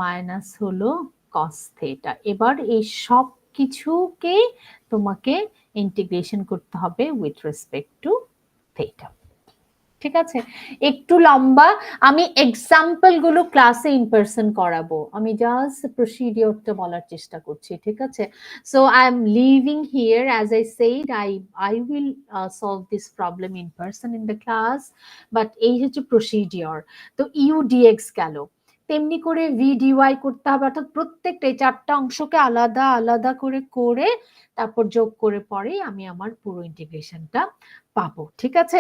মাইনাস হলো কস থিটা। এবার এই সব কিছুকে তোমাকে ইন্টিগ্রেশন করতে হবে উইথ রেসপেক্ট টু থিটা। ঠিক আছে, একটু লম্বা, আমি এক্সাম্পল গুলো ক্লাসে ইন পারসন করাবো, আমি জাস্ট প্রসিডিওরটা বলার চেষ্টা করছি। ঠিক আছে, so I M living here as I said, I will solve this problem in person in the class, but এই হচ্ছে প্রসিডিওর। তো ইউডিএক্স গেল, তেমনি করে ভিডিওয়াই করতে হবে, অর্থাৎ প্রত্যেকটা এই চারটা অংশকে আলাদা আলাদা করে করে তারপর যোগ করে পরেই আমি আমার পুরো ইন্টিগ্রেশনটা পাবো। ঠিক আছে,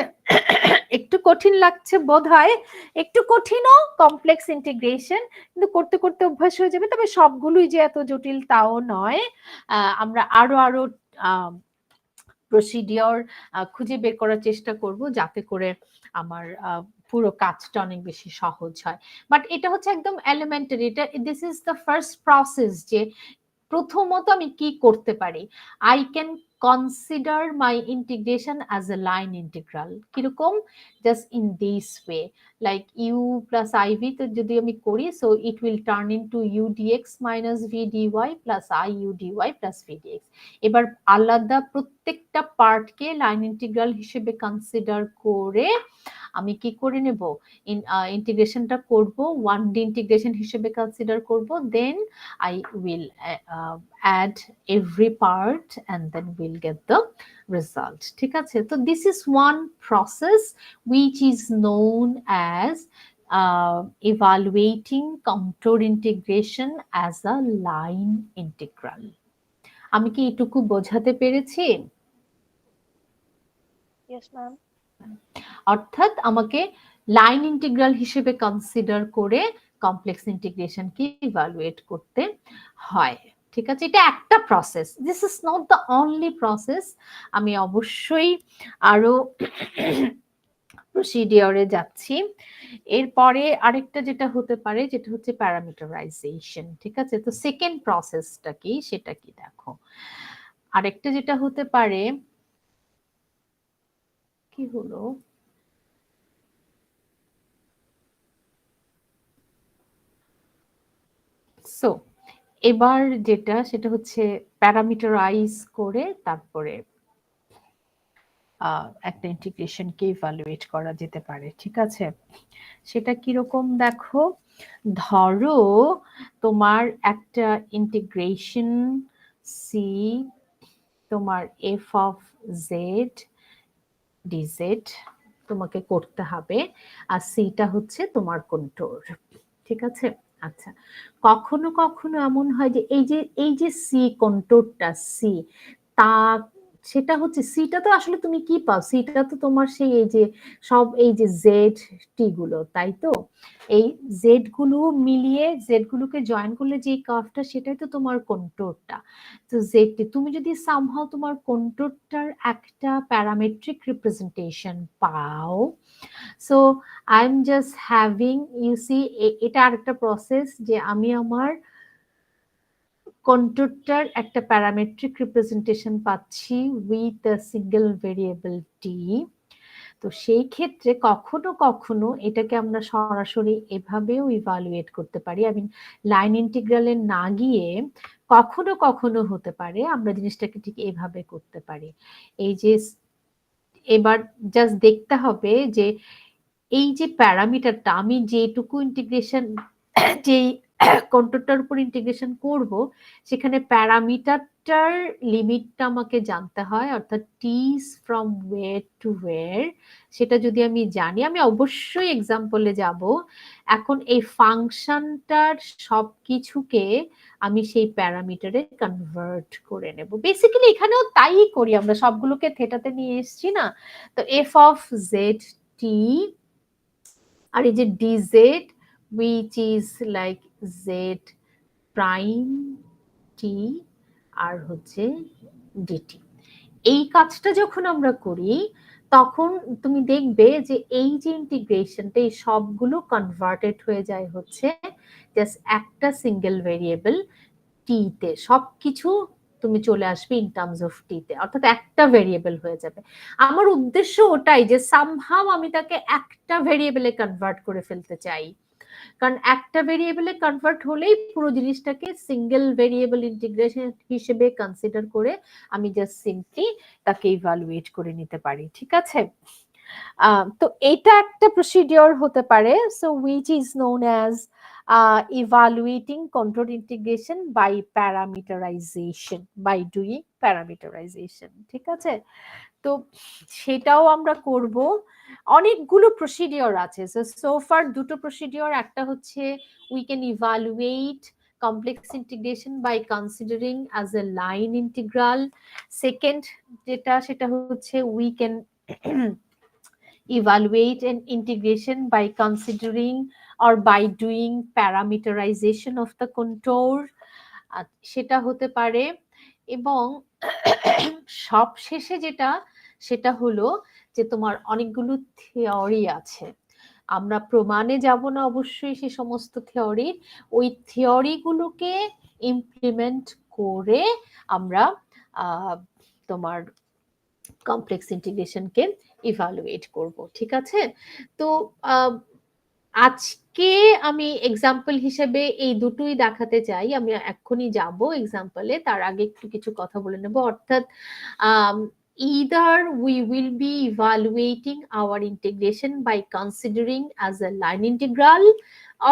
একটু কঠিন লাগছে বোধ হয়, একটু কঠিনও কমপ্লেক্স ইন্টিগ্রেশন, কিন্তু করতে করতে অভ্যাস হয়ে যাবে। তবে সবগুলোই যে এত জটিল তাও নয়, আমরা আরো প্রসিডিওর খুঁজে বের করার চেষ্টা করব যাতে করে আমার পুরো কাজটা অনেক বেশি সহজ হয়। বাট এটা হচ্ছে একদম এলিমেন্টারি, এটা this is the first process, যে প্রথমত আমি কি করতে পারি? I can consider my integration as a line integral. কিরকম? Just in this way, like u plus iv তো যদি আমি করি, so it will turn into u dx minus v dy plus i u dy plus v dx. এবার আলাদা প্রত্যেকটা পার্টকে line integral হিসেবে কনসিডার করে আমি কি করে নেব? ইন্টিগ্রেশনটা করব, 1D ইন্টিগ্রেশন হিসেবে কনসিডার করব, দেন I will add every part and then we'll get the result. ঠিক আছে, তো this is one process which is known as evaluating contour integration as a line integral. আমি কি এটুকু বোঝাতে পেরেছি? Yes, ma'am. অর্থাৎ আমাকে লাইন ইন্টিগ্রাল হিসেবে কনসিডার করে কমপ্লেক্স ইন্টিগ্রেশনকে ইভালুয়েট করতে হয়। ঠিক আছে, এটা একটা process, this is not the only process. আমি অবশ্যই আরো প্রসিডিওরে যাচ্ছি। এরপরে আরেকটা যেটা হতে পারে, যেটা হচ্ছে প্যারামিটারাইজেশন। ঠিক আছে, তো সেকেন্ড প্রসেসটা কি সেটা কি দেখো। আরেকটা যেটা হতে পারে, কি হলো, সো এবার যেটা সেটা হচ্ছে প্যারামিটারাইজ করে তারপরে একটা ইন্টিগ্রেশনকে ইভালুয়েট করা যেতে পারে। ঠিক আছে, সেটা কিরকম দেখো, ধরো তোমার একটা ইন্টিগ্রেশন সি, তোমার এফ অফ জেড ডিজেড তোমাকে করতে হবে, আর সিটা হচ্ছে তোমার কন্ট্রোল। ঠিক আছে, আচ্ছা, কখনো কখনো এমন হয় যে এই যে সি কন্ট্রোলটা সি, তা সেটা হচ্ছে সিটা তো আসলে তুমি কি পাও, সিটা তো তোমার সেই এই যে সব এই যে জেড টি গুলো, তাই তো? এই জেড গুলো মিলিয়ে জেড গুলোকে জয়েন করলে যে কার্ভটা, সেটাই তো তোমার কন্ট্রোলটা। তো জেড টি তুমি যদি সামহাও তোমার কন্ট্রোলটার একটা প্যারামেট্রিক রিপ্রেজেন্টেশন পাও, so I am just having, you see, এটা আরেকটা প্রসেস যে আমি আমার কন্ট্রোলটার একটা প্যারামেট্রিক রিপ্রেজেন্টেশন পাচ্ছি with a single variable t. তো সেই ক্ষেত্রে কখনো কখনো এটাকে আমরা সরাসরি এভাবেও ইভালুয়েট করতে পারি, আমি লাইন ইন্টিগ্রালে না গিয়ে কখনো কখনো হতে পারে আমরা জিনিসটাকে ঠিক এভাবে করতে পারি। এই যে এবার জাস্ট দেখতে হবে যে এই যে প্যারামিটারটা আমি যেটুকু ইন্টিগ্রেশন, যে কন্ট্রোলটার উপর ইন্টিগ্রেশন করব, সেখানে প্যারামিটারটার লিমিটটা আমাকে জানতে হয়, অর্থাৎ টিস ফ্রম ওয়্যার টু ওয়্যার, সেটা যদি আমি জানি আমি অবশ্যই এক্সাম্পলে যাব। এখন এই ফাংশনটার সব কিছুকে আমি সেই প্যারামিটারে কনভার্ট করে নেব। বেসিক্যালি এখানেও তাই করি, আমরা সবগুলোকে থেটাতে নিয়ে এসেছি না। তো এফ অফ জেড টি, আর এই যে DZ which is like z prime t আর হচ্ছে dt, এই কাজটা যখন আমরা করি তখন তুমি দেখবে যে এই যে ইন্টিগ্রেশনটা এই সবগুলো কনভার্টেড হয়ে যায় হচ্ছে জাস্ট একটা সিঙ্গেল ভেরিয়েবল টি তে, সবকিছু তুমি চলে আসবে ইন টার্মস অফ টি তে, অর্থাৎ একটা ভেরিয়েবল হয়ে যাবে। আমার উদ্দেশ্য ওটাই যে সামহাউ আমি তাকে একটা ভেরিয়েবলে কনভার্ট করে ফেলতে চাই, কারণ একটা ভেরিয়েবলে কনভার্ট হলেই পুরো জিনিসটাকে সিঙ্গেল ভেরিয়েবল ইন্টিগ্রেশন হিসেবে কনসিডার করে আমি জাস্ট সিম্পলি তাকে ইভালুয়েট করে নিতে পারি। ঠিক আছে, তো এটা একটা প্রসিডিওর হতে পারে, so which is known as evaluating control integration by parameterization, by doing parameterization। ঠিক আছে, তো সেটাও আমরা করব। অনেকগুলো প্রসিডিওর আছে, সো ফার দুটো প্রসিডিওর, একটা হচ্ছে we can evaluate complex integration by considering as a line integral, second যেটা সেটা হচ্ছে we can evaluate an integration by considering or by doing parameterization of the contour, সেটা হতে পারে। এবং সবশেষে যেটা সেটা হলো যে তোমার অনেকগুলো থিওরি আছে, আমরা প্রমাণে যাব না অবশ্যই সে সমস্ত থিওরি, ওই থিওরিগুলোকে ইমপ্লিমেন্ট করে আমরা তোমার কমপ্লেক্স ইন্টিগ্রেশনকে ইভালুয়েট করব। ঠিক আছে, তো আজকে আমি এক্সাম্পল হিসেবে এই দুটোই দেখাতে চাই, আমি এক্ষুনি যাব এক্সাম্পলে, তার আগে একটু কিছু কথা বলে নেব। অর্থাৎ either we will be evaluating our integration by considering as a line integral,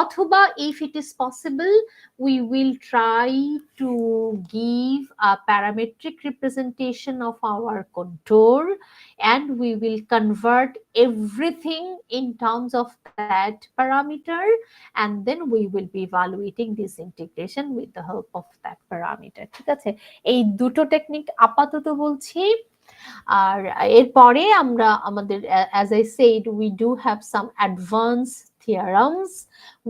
অথবা if it is possible we will try to give a parametric representation of our contour and we will convert everything in terms of that parameter, and then we will be evaluating this integration with the help of that parameter। ঠিক আছে, এই দুটো technique আপাতত বলছি, আর এরপরে আমরা আমাদের as I said we do have some advanced theorems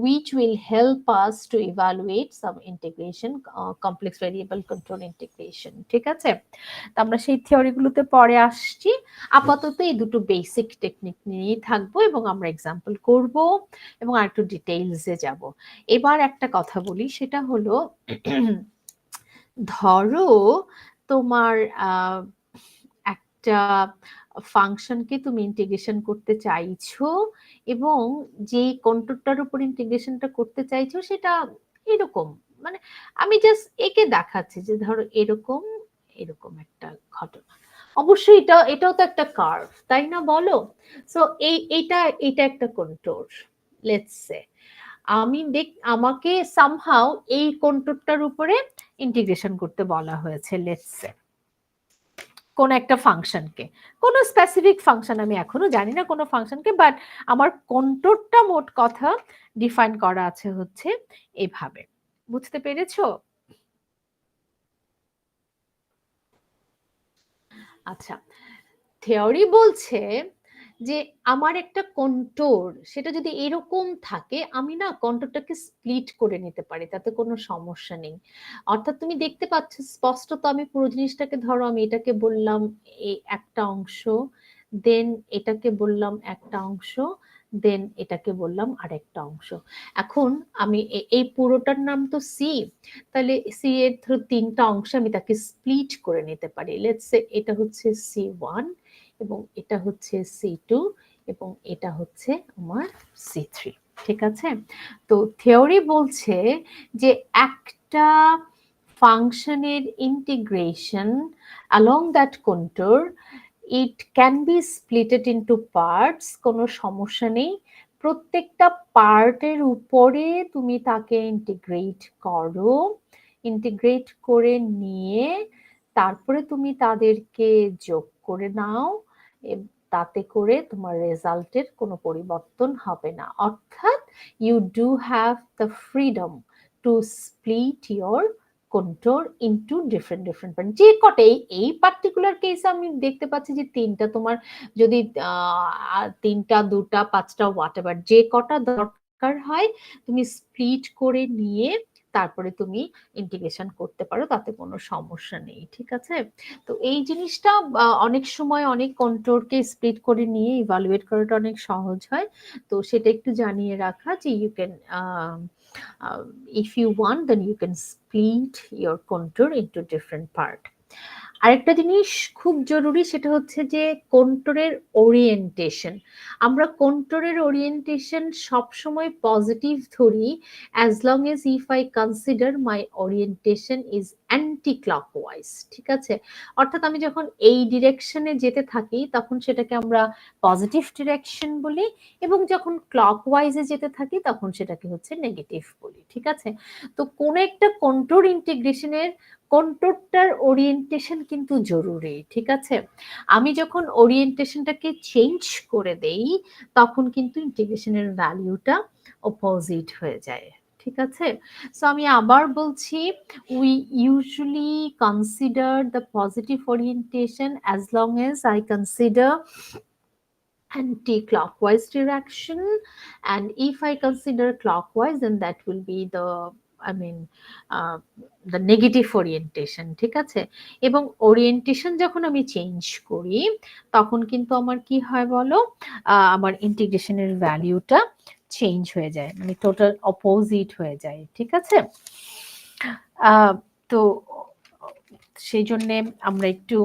which will help us to evaluate some integration, complex variable control integration। ঠিক আছে, তো আমরা সেই থিওরিগুলোতে পরে আসছি, আপাতত এই দুটো বেসিক টেকনিক নিয়েই থাকবো এবং আমরা এক্সাম্পল করব এবং আরেকটু ডিটেইলসে যাব। এবার একটা কথা বলি, সেটা হলো ধরো তোমার একটা ফাংশনকে তুমি ইন্টিগ্রেশন করতে চাইছো এবং যে কন্ট্রোলটার উপর ইন্টিগ্রেশনটা করতে চাইছো সেটা এরকম, মানে আমি জাস্ট একে দেখাচ্ছি যে ধরো এরকম এরকম একটা ঘটনা, অবশ্যই এটাও তো একটা কার্ভ, তাই না বলো? সো এটা একটা কন্ট্রোল, লেটস সে আমাকে সামহাউ এই কন্ট্রোলটার উপরে ইন্টিগ্রেশন করতে বলা হয়েছে, লেটস সে কোন একটা ফাংশনকে, কোন স্পেসিফিক ফাংশন, আমি এখনো জানি না কোন ফাংশনকে, বাট আমার কন্ট্রোলটা মোট কথা ডিফাইন করা আছে হচ্ছে এভাবে। বুঝতে পেরেছো? আচ্ছা, থিওরি বলছে যে আমার একটা কন্ট্রোল সেটা যদি এরকম থাকে আমি না কন্ট্রোলটাকে স্প্লিট করে নিতে পারি, তাতে কোনো সমস্যা নেই। অর্থাৎ তুমি দেখতে পাচ্ছ স্পষ্টত আমি পুরো জিনিসটাকে, ধরো আমি এটাকে বললাম এই একটা অংশ, দেন এটাকে বললাম একটা অংশ, দেন এটাকে বললাম আরেকটা অংশ। এখন আমি এই পুরোটার নাম তো সি, তাহলে সি এর ধরো তিনটা অংশ আমি তাকে স্প্লিট করে নিতে পারি। লেটস সে এটা হচ্ছে C1 এবং এটা হচ্ছে C2 এবং এটা হচ্ছে আমার C3। ঠিক আছে, তো থিওরি বলছে যে একটা ফাংশনের integration along that contour it can be splitted into parts, কোনো সমস্যা নেই, প্রত্যেকটা পার্টের উপরে তুমি তাকে ইন্টিগ্রেট করো, ইন্টিগ্রেট করে নিয়ে তারপরে তুমি তাদেরকে যোগ করে নাও, তাতে করে তোমার রেজাল্টের কোনো পরিবর্তন হবে না। অর্থাৎ you do have the freedom to split your control into different part. যে কটা এই পার্টিকুলার কেসে আমি দেখতে পাচ্ছি যে তিনটা, তোমার যদি তিনটা, দুটা, পাঁচটা, হোয়াট এভার যে কটা দরকার হয় তুমি স্প্লিট করে নিয়ে তারপরে তুমি ইন্টিগ্রেশন করতে পারো, তাতে কোনো সমস্যা নেই। ঠিক আছে, তো এই জিনিসটা অনেক সময় অনেক কন্ট্রোলকে স্প্লিট করে নিয়ে ইভালুয়েট করাটা অনেক সহজ হয়। তো সেটা একটু জানিয়ে রাখা যে you can if you want then you can split your contour into different part. আরেকটা জিনিস খুব জরুরি, সেটা হচ্ছে যে কন্ট্রোরের ওরিয়েন্টেশন। আমরা কন্ট্রোরের ওরিয়েন্টেশন সবসময় পজিটিভ ধরি as long as if I consider my orientation is anti clockwise। ঠিক আছে, অর্থাৎ আমি যখন এই ডিরেকশনে যেতে থাকি তখন সেটাকে আমরা পজিটিভ ডিরেকশন বলি, এবং যখন ক্লকওয়াইজে যেতে থাকি তখন সেটাকে হচ্ছে নেগেটিভ বলি। ঠিক আছে, তো কোন একটা কন্ট্রোর ইন্টিগ্রেশনের কন্ট্রোরটার ওরিয়েন্টেশন কিন্তু জরুরি। ঠিক আছে, আমি যখন ওরিয়েন্টেশনটাকে চেঞ্জ করে দেই তখন কিন্তু ইন্টিগ্রেশনের ভ্যালুটা অপোজিট হয়ে যায়। ঠিক আছে, সো আমি আবার বলছি, we usually consider the positive orientation as long as I consider anti-clockwise direction, and if I consider clockwise then that will be the the negative orientation। ঠিক আছে, এবং ওরিয়েন্টেশন যখন আমি চেঞ্জ করি তখন কিন্তু আমার কি হয় বলো, আমার ইন্টিগ্রেশনের ভ্যালুটা চেঞ্জ হয়ে যায়, মানে টোটাল অপোজিট হয়ে যায়। ঠিক আছে, তো সেই জন্য আমরা একটু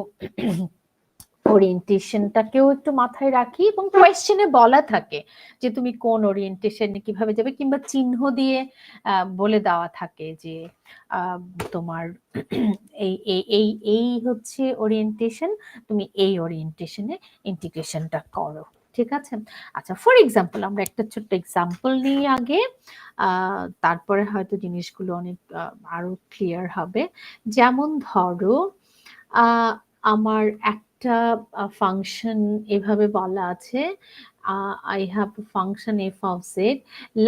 ওরিয়েন্টেশনটাকেও একটু মাথায় রাখি, এবং কোয়েশ্চেনে বলা থাকে যে তুমি কোন ওরিয়েন্টেশনে কিভাবে যাবে, কিংবা চিহ্ন দিয়ে বলে দেওয়া থাকে যে তোমার এই এই এই এই হচ্ছে ওরিয়েন্টেশন, তুমি এই ওরিয়েন্টেশনে ইন্টিগ্রেশনটা করো। ঠিক আছে, আচ্ছা ফর এক্সাম্পল আমরা একটা ছোট্ট এক্সাম্পল নিই আগে, তারপরে হয়তো জিনিসগুলো অনেক আরো ক্লিয়ার হবে। যেমন ধরো আমার একটা ফাংশন এভাবে বলা আছে, I have a function f of z,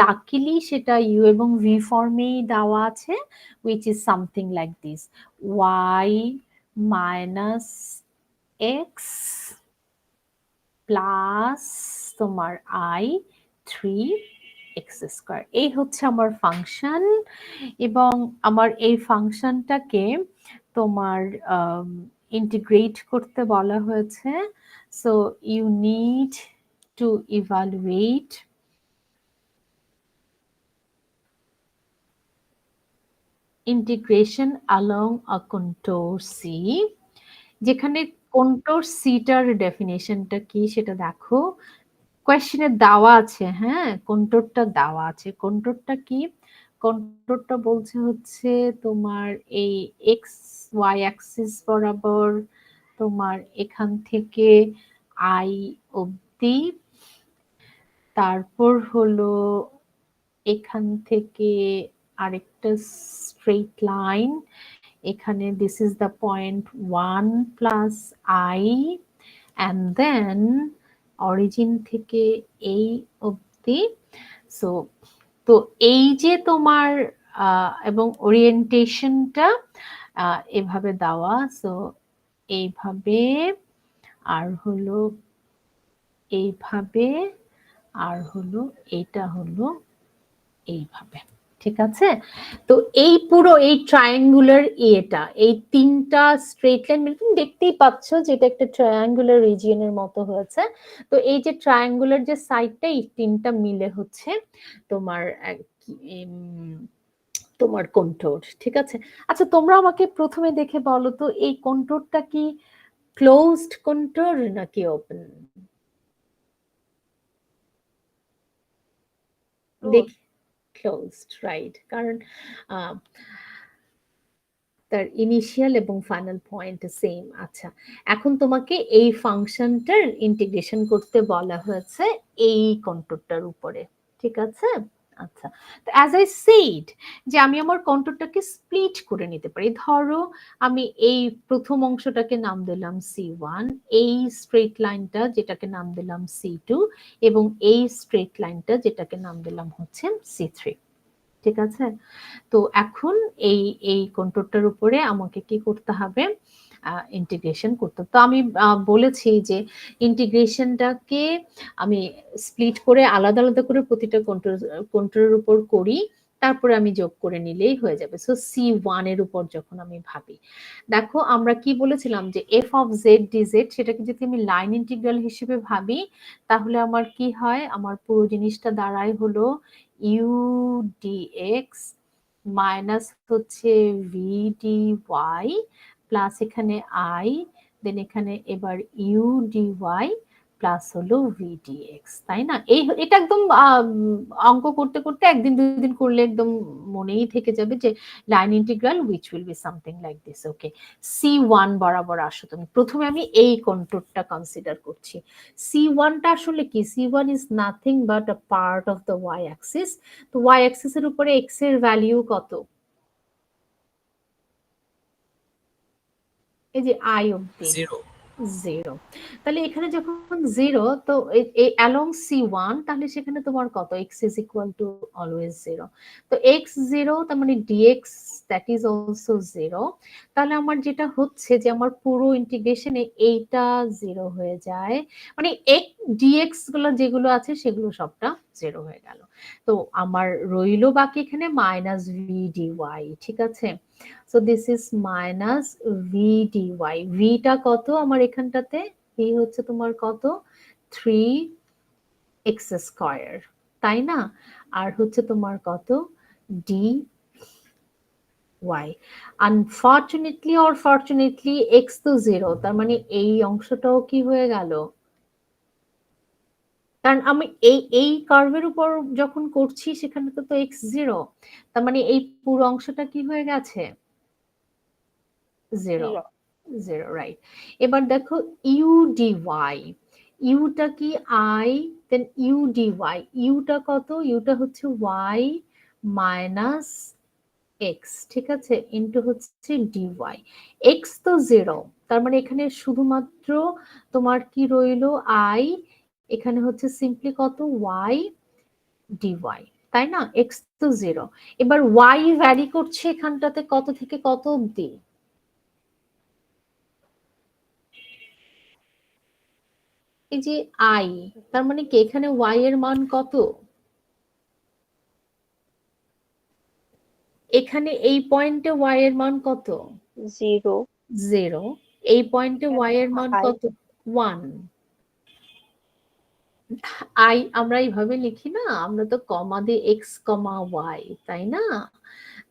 luckily সেটা ইউ এবং ভি ফর্মেই দেওয়া আছে, which is something like this: y minus x plus তোমার i 3x স্কয়ার। এই হচ্ছে আমার ফাংশন, এবং আমার এই ফাংশনটাকে তোমার ইন্টিগ্রেট করতে বলা হয়েছে। So you need to evaluate integration along a control C, যেখানে কন্ট্রোর সিটার ডেফিনেশনটা কি সেটা দেখো, কোয়েশ্চেনে দেওয়া আছে। হ্যাঁ, কন্ট্রোরটা দেওয়া আছে। কন্ট্রোরটা কি? কন্ট্রোরটা বলছে হচ্ছে তোমার এই এক্স ওয়াই অ্যাক্সিস বরাবর তোমার এখান থেকে আই অবধি, তারপর হলো এখান থেকে আরেকটা স্ট্রেট লাইন, এখানে this is the point 1 plus i, and then origin থেকে এই অবধি। সো তো এই যে তোমার এবং ওরিয়েন্টেশনটা এভাবে দেওয়া, সো এইভাবে, আর হলো এইভাবে, আর হলো এটা হলো এইভাবে। ঠিক আছে, তো এই পুরো এই ট্রায়াঙ্গুলার এটা, এই তিনটা স্ট্রেট লাইন তুমি দেখতেই পাচ্ছ যেটা একটা ট্রায়াঙ্গুলার রিজিয়নের মতো হয়েছে। তো এই যে ট্রায়াঙ্গুলার যে সাইডটা, এই তিনটা মিলে হচ্ছে তোমার তোমার কন্ট্রোর। ঠিক আছে, আচ্ছা তোমরা আমাকে প্রথমে দেখে বলো তো এই কন্ট্রোরটা কি ক্লোজড কন্ট্রোর নাকি ওপেন? দেখি, ক্লোজড, রাইট, কারণ তার ইনিশিয়াল এবং ফাইনাল পয়েন্ট সেম। আচ্ছা, এখন তোমাকে এই ফাংশনটার ইন্টিগ্রেশন করতে বলা হয়েছে এই কন্ট্রোলটার উপরে, ঠিক আছে? আচ্ছা, তো অ্যাজ আই সেড যে আমি আমার কন্ট্রোলটাকে স্প্লিট করে নিতে পারি। ধরো আমি এই প্রথম অংশটাকে নাম দিলাম C1, এই স্ট্রেট লাইনটা যেটাকে নাম দিলাম C2, এবং এই স্ট্রেট লাইনটা যেটাকে নাম দিলাম হচ্ছে C3, ঠিক আছে? তো এখন এই এই কন্ট্রোলটার উপরে আমাকে কি করতে হবে? ইন্টিগ্রেশন করতে হবে। তো আমি বলেছি যে ইন্টিগ্রেশনটাকে আমি স্প্লিট করে আলাদা আলাদা করে প্রতিটা কন্ট্রোলের উপর করি, তারপরে আমি যোগ করে নিলেই হয়ে যাবে। সো C1 এর উপর যখন আমি ভাবি, দেখো আমরা কি বলেছিলাম যে f of z dz সেটাকে যদি আমি লাইন ইন্টিগ্রাল হিসেবে ভাবি, তাহলে আমার কি হয়? আমার পুরো জিনিসটা দাঁড়ায় হলো u dx মাইনাস হচ্ছে v dy প্লাস এখানে i, দেন এখানে এবার u dy প্লাস হলো v dx, তাই না? এটা একদম অঙ্ক করতে করতে একদিন দুদিন করলে একদম মনেই থেকে যাবে যে line integral which will be something like this. Okay, C1 বরাবর আসো তুমি। প্রথমে আমি এই কন্ট্রোলটা কনসিডার করছি। C1টা আসলে কি? C1 is nothing but a part of the y axis. তো ওয়াই অ্যাক্সিসের উপরে এক্স এর ভ্যালিউ কত? এই যে আই অব্দি 0 0। তাহলে এখানে যখন 0, তো অ্যালং C1, তাহলে সেখানে তোমার কত? x is equal two always 0। তো x 0, তার মানে dx দ্যাট ইজ অলসো 0। তাহলে আমার যেটা হচ্ছে যে আমার পুরো ইন্টিগ্রেশনে এইটা 0 হয়ে যায়, মানে dx গুলো যেগুলো আছে সেগুলো সবটা 0 হয়ে গেল। তো আমার রইলো বাকি এখানে মাইনাস v dy, ঠিক আছে? So this is minus v dy. ভিটা কত আমার এখানটাতে? ভি হচ্ছে তোমার কত? 3x স্কয়ার, তাই না? আর হচ্ছে তোমার কত? D y. Unfortunately or fortunately x তো 0, তার মানে এই অংশটাও কি হয়ে গেল? কারণ আমি এই কার্ভের উপর যখন করছি সেখানে তো এক্স 0, তার মানে এই পুরো অংশটা কি হয়ে গেছে? 0 0 0, রাইট। এবার দেখো ইউ ডিওয়াই, ইউটা কি? আই, দেন ইউ ডিওয়াই, ইউটা কত? ইউটা হচ্ছে ওয়াই মাইনাস এক্স, ঠিক আছে, ইন্টু হচ্ছে ডিওয়াই। এক্স তো 0, তার মানে এখানে শুধুমাত্র তোমার কি রইলো? আই, এখানে হচ্ছে সিম্পলি কত? ওয়াই ডিওয়াই, তাই না? এক্স তো 0। এবার ওয়াই ভ্যারি করছে এখানটাতে কত থেকে কত অবধি? এই যে আই, তার মানে কি এখানে ওয়াই এর মান কত? এখানে এই পয়েন্টে ওয়াই এর মান কত? 0 0। এই পয়েন্টে ওয়াই এর মান I কত? 1। আই আমরা এইভাবে লিখি না, আমরা তো কমা দিয়ে এক্স কমা ওয়াই, তাই না?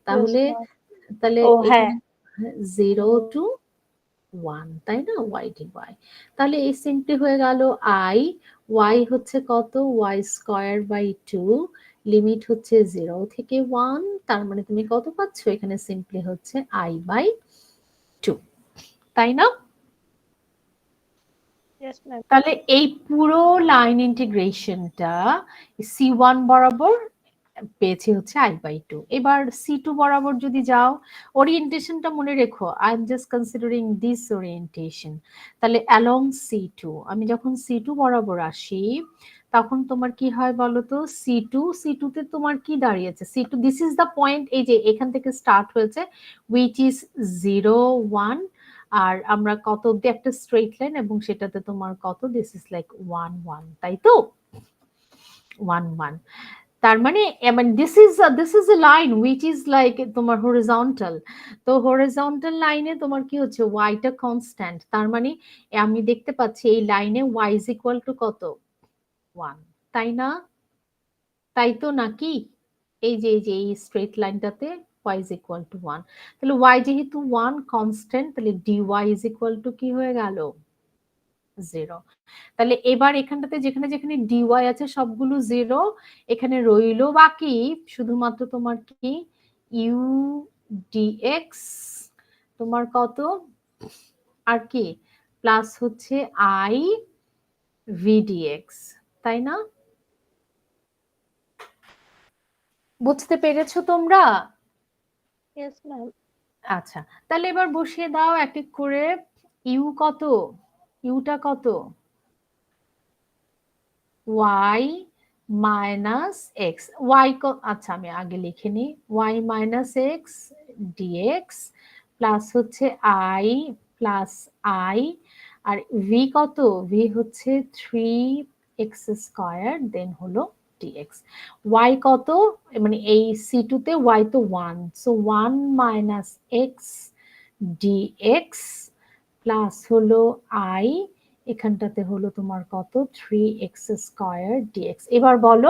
তাহলে ma'am. তাহলে ও হ্যাঁ, 0 টু 1, তাই না? Y d y. তাহলে এই সিম্পলি হয়ে গেল আই, ওয়াই হচ্ছে কত? ওয়াই স্কয়ার বাই 2, লিমিট হচ্ছে 0 থেকে 1, তার মানে তুমি কত পাচ্ছ? এখানে সিম্পলি হচ্ছে আই বাই 2, তাই না? yes ma'am. তাহলে এই পুরো লাইন ইন্টিগ্রেশনটা C1 বরাবর পেয়েছি হচ্ছে আই বাই 2। এবার C2 বরাবর যদি যাও, ওরিয়েন্টেশনটা মনে রেখো, I am just considering this orientation. তাহলে অ্যালং C2 আমি যখন C2 বরাবর আসি, তখন তোমার কি হয় বলো তো? C2 তে তোমার কি দাঁড়িয়েছে? C2 this is the point, এই যে এখান থেকে স্টার্ট হয়েছে, উইচ ইজ 0 1, আর আমরা কত অব্দি? একটা স্ট্রেট লাইন, এবং সেটাতে তোমার কত? দিস ইজ লাইক 1 1, তাই তো? 1 1, তার মানে this is a line which is like তোমার হরিজন্টাল। তো হরিজন্টাল লাইনে তোমার কি হচ্ছে? ওয়াইটা কনস্ট্যান্ট, তার মানে আমি দেখতে পাচ্ছি এই লাইনে ওয়াই ইজ ইকুয়াল টু কত? 1, তাই না? তাই তো নাকি? এই যে এই স্ট্রেট লাইনটাতে y ইজ ইকুয়াল টু 1, তাহলে y যেহেতু 1 কনস্ট্যান্ট, তাহলে dy ইজ ইকুয়াল টু কি হয়ে গেল? 0। তাহলে এবার এখানটাতে যেখানে যেখানে dy আছে সবগুলো 0, এখানে রইলো বাকি শুধুমাত্র তোমার কি? u dx তোমার কত আর কি প্লাস হচ্ছে আই ভিডিএক্স, তাই না? বুঝতে পেরেছো তোমরা? Yes ma'am. আচ্ছা, তাহলে এবার বসিয়ে দাও এক এক করে। ইউ কত? ইউটা কত? y minus x. ওয়াই আচ্ছা আমি আগে লিখে নিই, y minus x dx plus হচ্ছে আই প্লাস আই, আর ভি কত? ভি হচ্ছে 3x স্কয়ার দেন হলো ডিএক্স। ওয়াই কত? মানে এই সি2 তে ওয়াই তো 1, so 1 minus x dx plus হলো আই, এখানটাতে হলো তোমার কত 3x স্কয়ার ডিএক্স। এবার বলো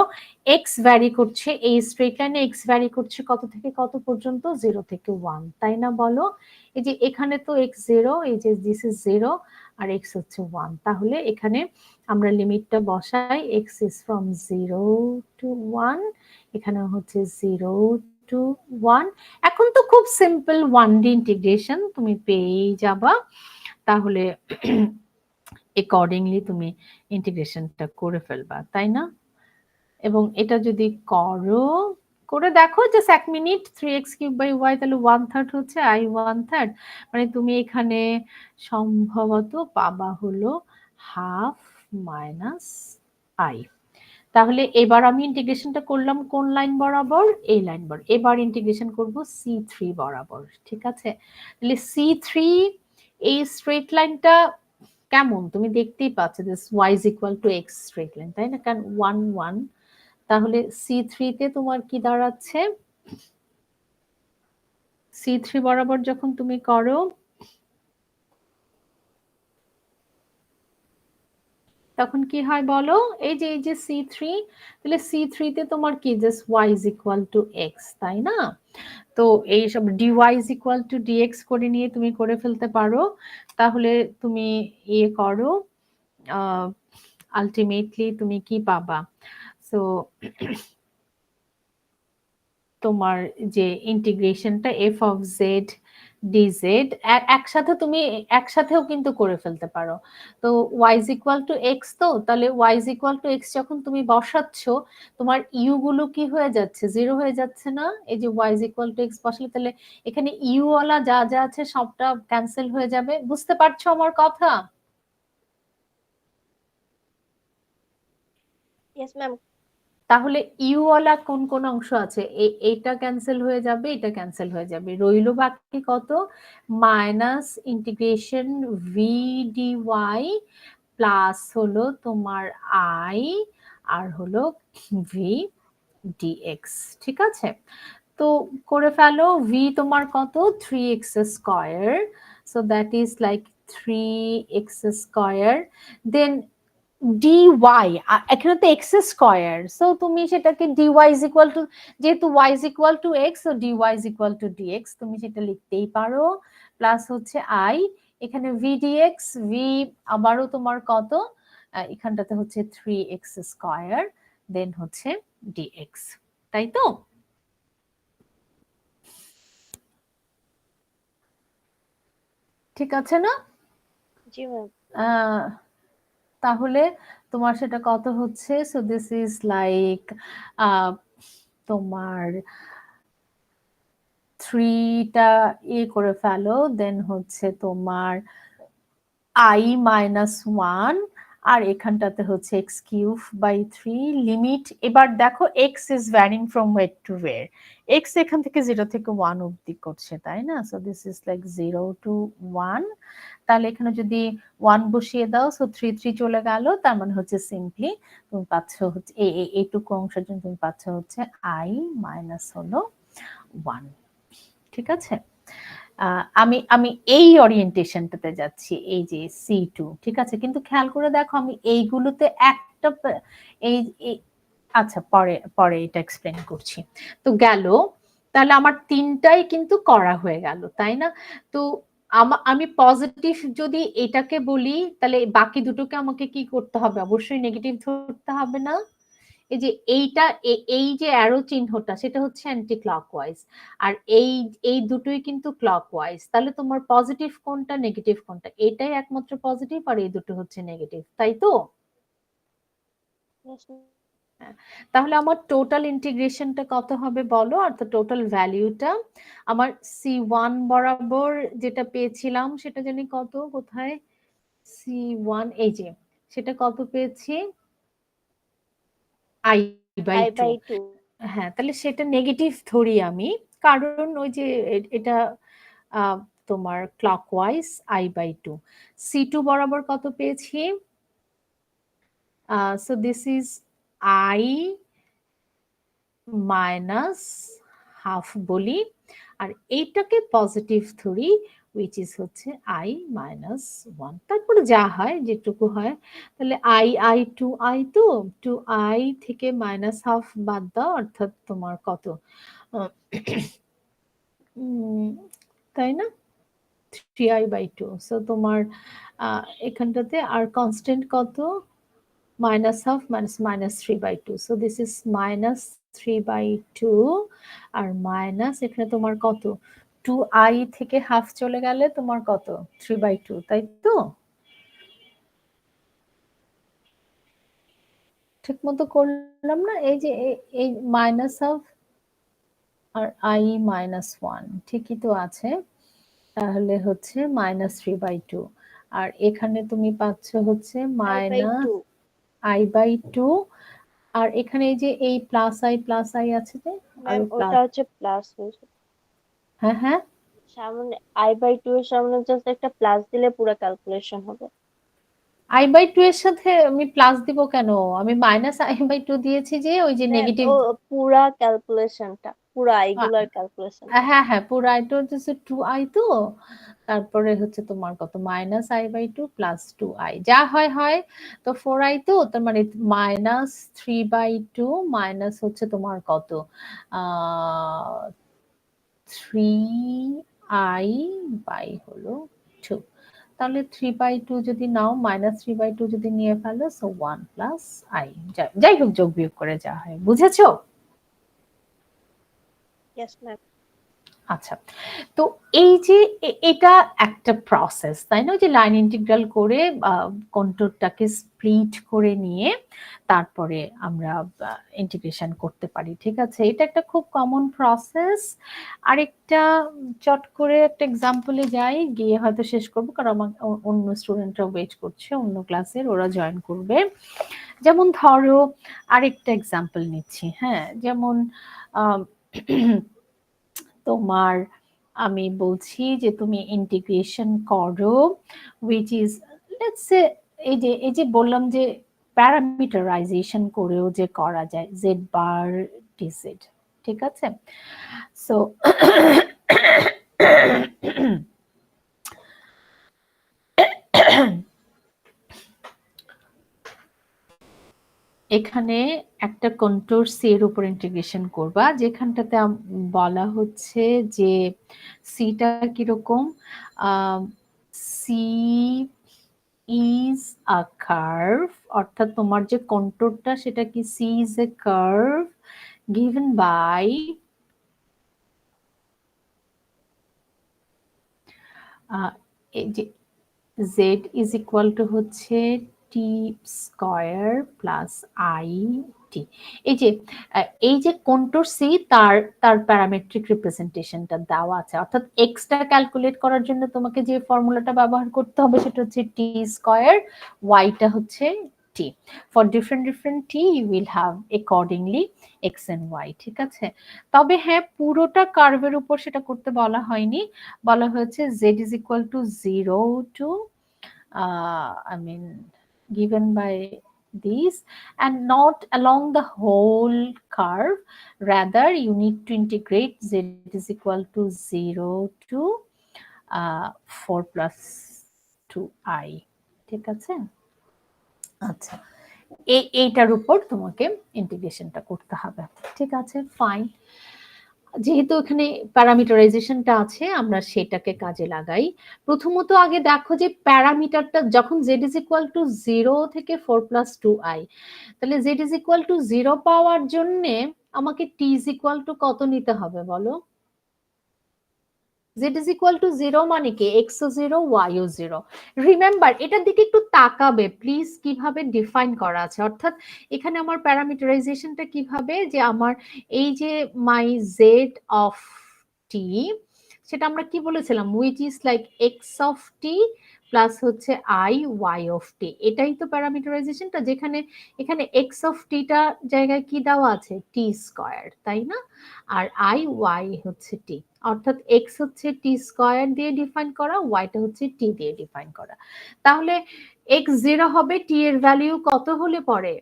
এক্স ভ্যারি করছে, এই স্ট্রেট লাইনে এক্স ভ্যারি করছে কত থেকে কত পর্যন্ত? 0 থেকে 1, তাই না? বলো এই যে এখানে তো x 0, এই যে দিস ইজ 0 আর x হচ্ছে 1, তাহলে এখানে আমরা লিমিটটা বসাই, x ইজ ফ্রম 0 টু 1, এখানে হচ্ছে 0 টু 1। এখন তো খুব সিম্পল 1D ইন্টিগ্রেশন তুমি পেয়েই যাবা, তাহলে অ্যাকর্ডিংলি তুমি ইন্টিগ্রেশনটা করে ফেলবা, তাই না? এবং এটা যদি করে দেখো যে 1 মিনিট 3x³ তাহলে 1/3 হচ্ছে i 1/3, মানে তুমি এখানে সম্ভবত পাবা হলো হাফ মাইনাস i। তাহলে এবার আমি ইন্টিগ্রেশনটা করলাম কোন লাইন বরাবর? এই লাইন বরাবর। এবার ইন্টিগ্রেশন করব C3 বরাবর, ঠিক আছে? তাহলে C3 এই স্ট্রেট লাইনটা কেমন তুমি দেখতেই পাচ্ছ, this y is equal to x straight line, তাই না? কারণ 1 1, তাহলে C3 তে তোমার কি দাঁড়াচ্ছে? C3 বরাবর যখন তুমি করো তখন কি হয় বলো? এই যে C3, তাহলে C3 তে তোমার কি just y is equal to x, তাই না? তো এই সব dy is equal to dx করে নিয়ে তুমি করে ফেলতে পারো, তাহলে তুমি ইয়ে করো, আলটিমেটলি তুমি কি পাবা? সো তোমার যে ইন্টিগ্রেশনটা f of z dz একসাথেও কিন্তু করে ফেলতে পারো। তো y is equal to x, তো তাহলে y is equal to x যখন তুমি বসাচ্ছ তোমার ইউ গুলো কি হয়ে যাচ্ছে? 0 হয়ে যাচ্ছে না? এই যে y is equal to x বসালে তাহলে এখানে ইউ ওয়ালা যা যা আছে সবটা ক্যান্সেল হয়ে যাবে। বুঝতে পারছো আমার কথা? Yes ma'am. তাহলে ইউ ওয়ালা কোন কোন অংশ আছে? এইটা ক্যান্সেল হয়ে যাবে, এটা ক্যান্সেল হয়ে যাবে, রইল বাকি কত? Minus integration v dy plus হলো তোমার আই আর হলো ভি ডিএক্স, ঠিক আছে? তো করে ফেলো, ভি তোমার কত? 3x square, so that is like 3x square, then dy, এখানে তো x স্কয়ার, সো তুমি সেটাকে dy ইজ ইকুয়াল টু, যেহেতু y is equal to x, so dy is equal to dx তুমি সেটা লিখতেই পারো, প্লাস হচ্ছে i, এখানে v dx, v আবারও তোমার কত? এখানটাতে হচ্ছে 3x স্কয়ার দেন হচ্ছে dx, তাই তো? ঠিক আছে না? জি ম্যাম। তাহলে তোমার সেটা কত হচ্ছে? সো দিস ইজ লাইক তোমার 3টা করে ফেলো, দেন হচ্ছে তোমার i মাইনাস 1 আর এখানটাতে হচ্ছে x³ 3 লিমিট। এবার দেখো x is varying from where to where, x এখান থেকে 0 থেকে 1 অবধি করছে, তাই না? So this is like 0 to 1, তাহলে এখানে যদি 1 বসিয়ে দাও, সো 3 3 চলে গেল, তার মানে হচ্ছে সিম্পলি তুমি পাচ্ছ হচ্ছে এইটুকু অংশের জন্য তুমি পাচ্ছ হচ্ছে i মাইনাস হলো 1, ঠিক আছে? আমি আমি এই ওরিয়েন্টেশনটাতে যাচ্ছি, এই যে C2, ঠিক আছে? কিন্তু খেয়াল করে দেখো আমি এইগুলোতে একটা এই আচ্ছা পরে এটা এক্সপ্লেন করছি। তো গেল, তাহলে আমার 3টাই কিন্তু করা হয়ে গেল, তাই না? তো আমি পজিটিভ যদি এটাকে বলি তাহলে বাকি দুটোকে আমাকে কি করতে হবে? অবশ্যই নেগেটিভ ধরতে হবে না? এই যে এইটা এই যে অ্যারো চিহ্নটা সেটা হচ্ছে অ্যান্টি ক্লকওয়াইজ, আর এই দুটোই কিন্তু ক্লকওয়াইজ। তাহলে তোমার পজিটিভ কোনটা নেগেটিভ কোনটা? এটাই একমাত্র পজিটিভ আর এই দুটো হচ্ছে নেগেটিভ, তাই তো? Yes, ma'am. তাহলে আমার টোটাল ইন্টিগ্রেশনটা কত হবে বলো, অর্থাৎ টোটাল ভ্যালুটা আমার C1 বরাবর যেটা পেয়েছিলাম সেটা জানি কত, কোথায় C1, এই যে সেটা কত পেয়েছি, I/2। I/2. হ্যাঁ, তাহলে সেটা নেগেটিভ ধরি আমি, কারণ ওই যে এটা তোমার ক্লকওয়াইজ I/2। C2 বরাবর কত পেয়েছি, so this is I minus half বলি, আর এইটাকে পজিটিভ ধরি, উইচ ইজ হচ্ছে I-1। তারপরে যা হয় যেটুকু হয়, তাহলে I থেকে মাইনাস হাফ বাদ দাও, অর্থাৎ তোমার কত, তাই না, 3I/2। সো তোমার এখানটাতে আর কনস্ট্যান্ট কত, minus half minus 3/2, so this is minus 3/2 আর মাইনাস এখানে তোমার কত, 2i থেকে হাফ চলে গেলে তোমার কত, 3/2, তাই তো? ঠিক মতো করলাম না? এই যে এই মাইনাস হাফ আর I-1 ঠিকই তো আছে, তাহলে হচ্ছে মাইনাস 3/2, আর এখানে তুমি পাচ্ছ হচ্ছে মাইনাস I/2. I/2, আর এখানে এই যে এই প্লাস আই আছে যে, ম্যাম আরো ওটা প্লাস, হচ্ছে প্লাস হয়েছে হ্যাঁ হ্যাঁ, সামনে I/2 এর সামনে জাস্ট একটা প্লাস দিলে পুরো ক্যালকুলেশন হবে। I/2 এর সাথে আমি প্লাস দিব কেন? আমি মাইনাস I/2 দিয়েছি যে ওই যে ম্যাম নেগেটিভ। ও পুরা ক্যালকুলেশনটা পুরা আইগুলার ক্যালকুলেশন। হ্যাঁ হ্যাঁ, পুরো আইটা হচ্ছে 2i তো, তারপরে হচ্ছে তোমার কত, মাইনাস I/2 প্লাস 2i, যা হয় হয়, তো 4i তো, তার মানে মাইনাস 3/2 মাইনাস হচ্ছে তোমার কত, 3i বাই হলো 2, তাহলে 3/2 যদি নাও, মাইনাস 3/2 যদি নিয়ে ফেলো, সো 1 প্লাস i, যাই হোক যোগ বিয়োগ করে যা হয়, বুঝেছো? Yes ma'am. আচ্ছা, তো এই যে এটা একটা প্রসেস, তাই না? ওই যে লাইন ইন্টিগ্রাল করে কন্ট্রোলটাকে স্প্লিট করে নিয়ে তারপরে আমরা ইন্টিগ্রেশন করতে পারি, ঠিক আছে? এটা একটা খুব কমন প্রসেস। আরেকটা চট করে একটা এক্সাম্পলে যাই, গিয়ে হয়তো শেষ করবো, কারণ আমার অন্য স্টুডেন্টরা ওয়েট করছে অন্য ক্লাসের, ওরা জয়েন করবে। যেমন ধরো আরেকটা এক্সাম্পল নিচ্ছি, হ্যাঁ, যেমন তোমার আমি বলছি যে তুমি ইন্টিগ্রেশন করো, উইচ ইজ, লেটস সে, এই যে বললাম যে প্যারামিটারাইজেশন করেও যে করা যায় z/dz, ঠিক আছে? সো এখানে একটা কন্ট্রোল সি এর উপর ইন্টিগ্রেশন করবা, যেখানটাতে বলা হচ্ছে যে সিটা কিরকম, সি ইজ আ কার্ভ, অর্থাৎ তোমার যে কন্ট্রোলটা সেটা কি, C is a curve given by এই যে z ইজ ইকুয়াল টু হচ্ছে t square plus i t. এই যে কন্ট্রোল সি, তার প্যারামেট্রিক রিপ্রেজেন্টেশনটা দেওয়া আছে, অর্থাৎ এক্সটা ক্যালকুলেট করার জন্য তোমাকে যে ফর্মুলাটা ব্যবহার করতে হবে সেটা হচ্ছে টি স্কয়ার, ওয়াইটা হচ্ছে t. For different t you will have accordingly x and y, ঠিক আছে? তবে হ্যাঁ, পুরোটা কার্ভের উপর সেটা করতে বলা হয়নি, বলা হয়েছে z is equal to 0 to I mean given by these and not along the whole curve, rather you need to integrate z is equal to 0 to 4 plus 2i, ঠিক আছে? আচ্ছা, এইটার উপর তোমাকে ইন্টিগ্রেশনটা করতে হবে, ঠিক আছে, ফাইন। যেহেতু এখানে প্যারামিটারাইজেশনটা আছে আমরা সেটাকে কাজে লাগাই। প্রথমত আগে দেখো যে প্যারামিটারটা যখন z ইজ ইকুয়াল টু 0 থেকে 4 প্লাস 2i, তাহলে z ইজ ইকুয়াল টু 0 পাওয়ার জন্য আমাকে t ইজ ইকুয়াল টু কত নিতে হবে বলো? z ইজ ইকুয়াল টু 0 মানে কি x ও 0 y ও 0। রিমেম্বার এটার দিকে একটু তাকাবে প্লিজ, কিভাবে ডিফাইন করা আছে, অর্থাৎ এখানে আমার প্যারামিটারাইজেশনটা কিভাবে, যে আমার এই যে মাই z অফ t, সেটা আমরা কি বলেছিলাম, which is like x of t plus হচ্ছে i y অফ t, এটাই তো প্যারামিটারাইজেশনটা, যেখানে এখানে x অফ t টা জায়গায় কি দেওয়া আছে t স্কয়ার, তাই না, আর i y হচ্ছে t, অর্থাৎ x হচ্ছে t স্কয়ার দিয়ে ডিফাইন করা, y টা হচ্ছে t দিয়ে ডিফাইন করা। তাহলে x 0 হবে t এর ভ্যালু কত হলে পরে,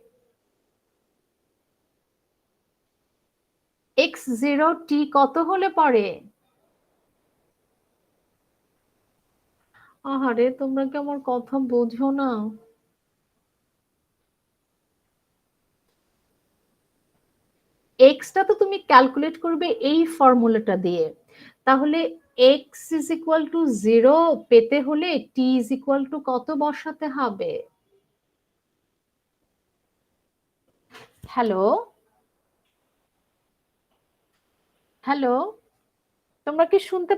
x 0 t কত হলে পরে, আহারে তোমরা কি আমার কথা বোঝো না? এক্সটা তো তুমি ক্যালকুলেট করবে এই ফর্মুলাটা দিয়ে, তাহলে এক্স ইজ ইকুয়াল টু 0 পেতে হলে টি ইজ ইকুয়াল টু কত বসাতে হবে? হ্যালো হ্যালো, তোমরা কি শুনতে,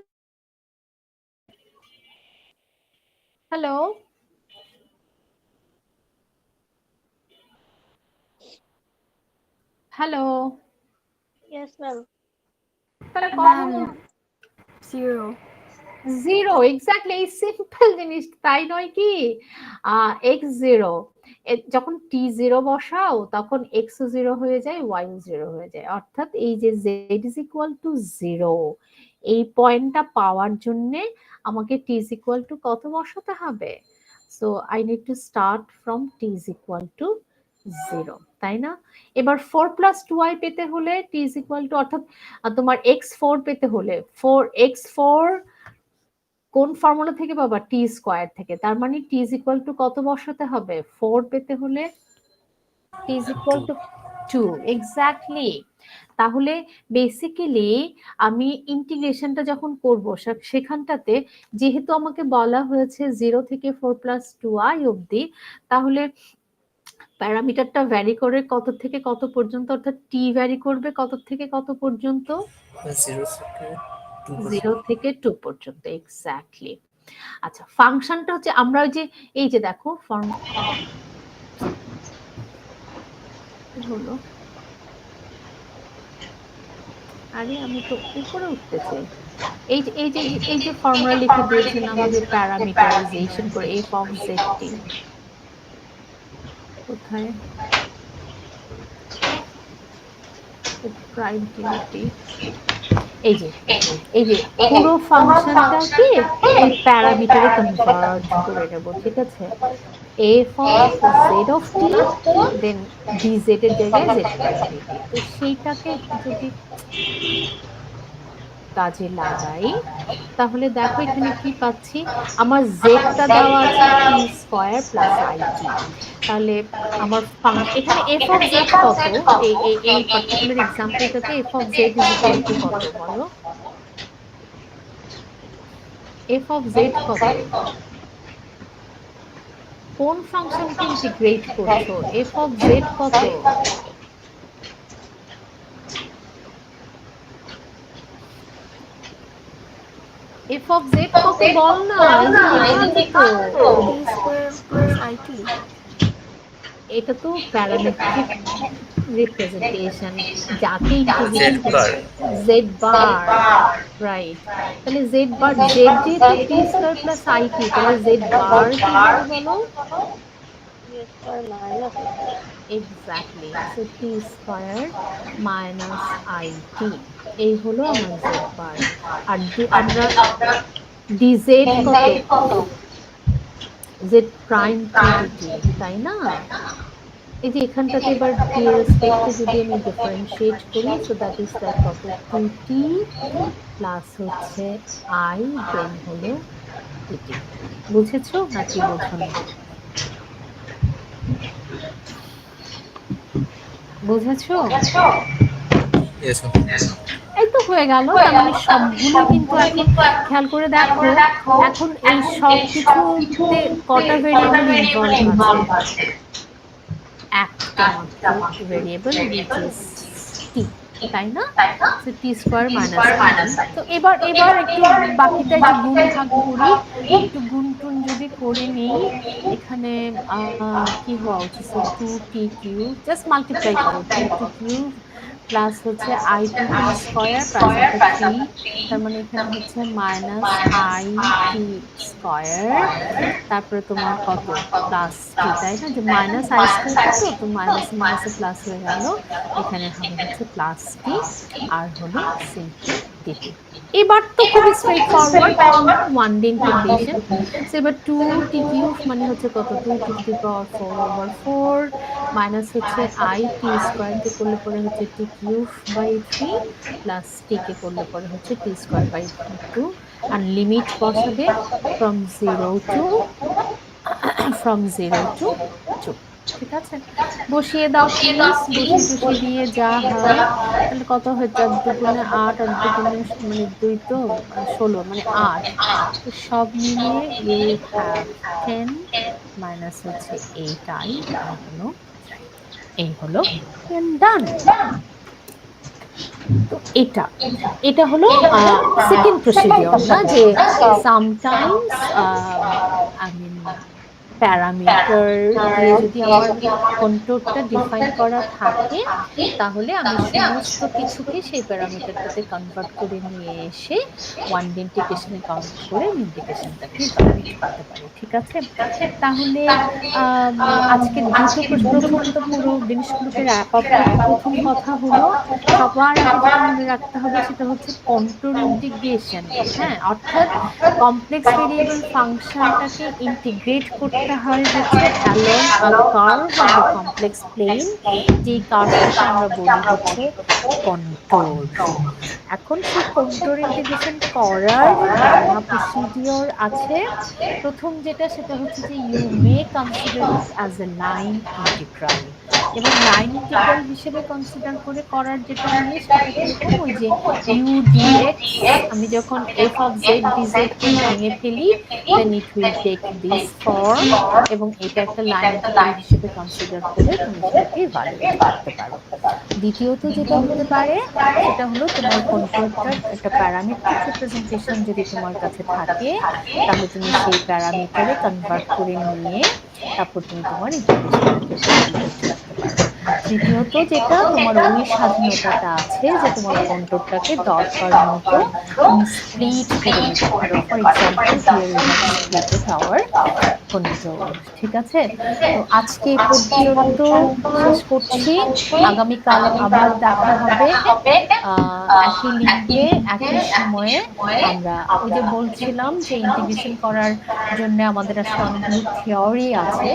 হ্যালো হ্যালো, ইয়েস ম্যাম। তাহলে কথা ম্যাম 0 জিরো, এক্স্যাক্টলি এই সিম্পল জিনিস, তাই নয় কি? এক্স জিরো, যখন টি জিরো বসাও তখন এক্স ও জিরো হয়ে যায়, ওয়াই ও জিরো হয়ে যায়, অর্থাৎ এই যে Z is equal two zero, এই পয়েন্টটা পাওয়ার জন্য আমাকে টি ইজ ইকুয়াল টু কত বসাতে হবে? So I need to start from T is equal two 0, তাই না? এবার 4 প্লাস 2i পেতে হলে টি ইজ ইকুয়াল টু, অর্থাৎ তোমার x4 পেতে হলে 4x4 কোন ফর্মুলা থেকে পাবা, টি স্কয়ার থেকে, তার মানে টি ইজ ইকুয়াল টু কত বসাতে হবে, 4 পেতে হলে টি ইজ ইকুয়াল টু 2, এক্স্যাক্টলি। তাহলে বেসিক্যালি আমি ইন্টিগ্রেশনটা যখন করব সেখানটাতে যেহেতু আমাকে বলা হয়েছে 0 থেকে 4 প্লাস 2i অবধি, তাহলে প্যারামিটারটা ভ্যারি করে কত থেকে কত পর্যন্ত, অর্থাৎ টি ভ্যারি করবে কত থেকে কত পর্যন্ত, 0 থেকে 2 0 থেকে 2 পর্যন্ত, এক্স্যাক্টলি। আচ্ছা ফাংশনটা হচ্ছে আমরা ওই যে এই যে দেখো ফর্ম হলো, আরে আমি তো উপরে উঠতে চাই, এই যে ফর্মুলা লিখে দিয়েছিলাম যে প্যারামিটারাইজেশন করে এফ অফ জেড টি, কোথায় প্রাইম টি, এই যে পুরো ফাংশনটাকে এই প্যারামিটারে কনভার্ট করে নেব, ঠিক আছে? F of z of t then d z এর জায়গায় জেড প্রাইম ডিটি, তো সেইটাকে যদি কাজে লাগাই তাহলে দেখো এখানে কি পাচ্ছি, আমার জেডটা দেওয়া আছে টি স্কয়ার প্লাস আইটি, তাহলে আমার এখানে এফ অফ জেড কত, এই পার্টিকুলার এক্সাম্পলটাতে f of z is equal to কত বলো, এফ অফ জেড কত, কোন ফাংশনকে ইন্টিগ্রেট করছো, এফ অফ জেড কত, এফ অফ জেড কত বল না, এই যে তো এটা তো প্যারামেট্রিক রিপ্রেজেন্টেশন, যাকে ইন্টিগ্রেট করছে জেড বার, রাইট? তাহলে জেড বার, জেড যেহেতু টি স্কয়ার প্লাস আইটি, তাহলে জেড বার কি হবে বলো, exactly, so T square minus IT, এই হলো আমার জেড বার। আর আমরা ডিজেড কত, জেড প্রাইম টি ডিটি, তাই না? এই যে এখানটাতে এবার টি এর রেসপেক্টে যদি আমি ডিফারেন্সিয়েট করি, সো দ্যাট ইজ লাইক কত, 2t প্লাস হচ্ছে i দেন হলো dt, বুঝেছো নাকি বোঝোনি? বুঝেছো? Yes, ma'am. এই তো হয়ে গেল। তার মানে সবগুলো কিন্তু এখন খেয়াল করে দেখো, এখন এই সব কিছুতে কটা ভেরিয়েবল ইনভলভ আছে? একটা মাত্র ভেরিয়েবল which is t, তাই না? তো t স্কয়ার মাইনাস t। তো এবার একটু বাকিটা একটু গুণ ভাগ করি, একটু গুণ টুন যদি করে নেই, এখানে কি হওয়া উচিত? 2t কিউব, জাস্ট মাল্টিপ্লাই করো, 2t কিউব প্লাস হচ্ছে i two t square plus একটা 3, তার মানে এখানে হচ্ছে মাইনাস i t স্কয়ার, তারপরে তোমার কত প্লাস টি, তাই না? যে মাইনাস আই স্কয়ার তো মাইনাস মাইনাসে প্লাস হয়ে গেল, এখানে হবে হচ্ছে প্লাস টি আর হলো সিম্পলিফিকেশন। এবার তো খুবই straightforward, one D integration. So এবার 2t কিউব মানে হচ্ছে কত? 2 to the power 4 over 4 minus হচ্ছে i t স্কয়ার কে করলে পরে হচ্ছে t cube by 3 plus t কে করলে পরে হচ্ছে t স্কয়ার বাই 2, আর লিমিট বসাবে from 0 to 2। ঠিক আছে, বসিয়ে দাও প্লিজ, বসিয়ে দিয়ে যা হয় তাহলে কত হয়ে যায়? 2 গুণে 8 আর 2 গুণে মানে 2 তো 16 মানে 8। তো সব মিলিয়ে ইউ হ্যাভ 10 মাইনাস হচ্ছে 8i আর হলো এই হলো ডান। তো এটা হলো সেকেন্ড প্রসিডিওর না, যে সামটাইমস আই মিন প্যারামিটার দিয়ে যদি আমার কন্ট্রোলটা ডিফাইন করা থাকে, তাহলে আমি সমস্ত কিছুকে সেই প্যারামিটারটাতে কনভার্ট করে নিয়ে এসে ওয়ান ডে ইন্টিগ্রেশনে কাউন্ট করে ইন্টিগ্রেশনটাকে ইভালুয়েট করতে পারি। ঠিক আছে, তাহলে আজকে প্রথম তো পুরো জিনিসগুলোকে র্যাপ আপ করবো। প্রথম কথা হলো সবার আগে যেটা মনে রাখতে হবে সেটা হচ্ছে কন্ট্রোল ইন্টিগ্রেশন। হ্যাঁ, অর্থাৎ কমপ্লেক্স ভেরিয়েবল ফাংশনটাকে ইন্টিগ্রেট করতে হয় হচ্ছে along a curve on the complex plane, যে কার্ভটাকে আমরা বলি হচ্ছে কন্ট্রোল। এখন সেই কন্ট্রোল ইন্টিগ্রেশন করার নানা প্রসিডিওর আছে। প্রথম যেটা সেটা হচ্ছে যে you may consider it as a line integral, এবং লাইন ইন্টিগ্রাল হিসেবে কনসিডার করে করার যেটা জিনিস সেটা কিরকম, ওই যে ইউ ডিএক্স, আমি যখন এফ অফ জেড ডিজেড কে ভেঙে ফেলি then it will take this form, এবং এটা একটা লাইন ইন্টিগ্রাল হিসেবে কনসিডার করে তুমি সেটাকে ইভালুয়েট করতে পারো। দ্বিতীয়ত যেটা হতে পারে সেটা হলো তোমার কন্ট্রোলটার একটা প্যারামেট্রিক রিপ্রেজেন্টেশন যদি তোমার কাছে থাকে, তাহলে তুমি সেই প্যারামিটারে কনভার্ট করে নিয়ে তারপর তুমি তোমার ইন্টিগ্রেশনটাকে ইভালুয়েট করতে পারো। তৃতীয়ত যেটা তোমার ওই স্বাধীনতাটা আছে যে তোমার কন্ট্রোলটাকে দরকার মতো স্প্লিট করে নিতে পারো। For example here we have splitted our control. ঠিক আছে, তো আজকে এই পর্যন্ত শেষ করছি। আগামীকাল আবার দেখা হবে একই লিঙ্কে একই সময়ে। আমরা ওই যে বলছিলাম যে ইন্টিগ্রেশন করার জন্য আমাদের আসলে অনেকগুলো থিওরি আছে,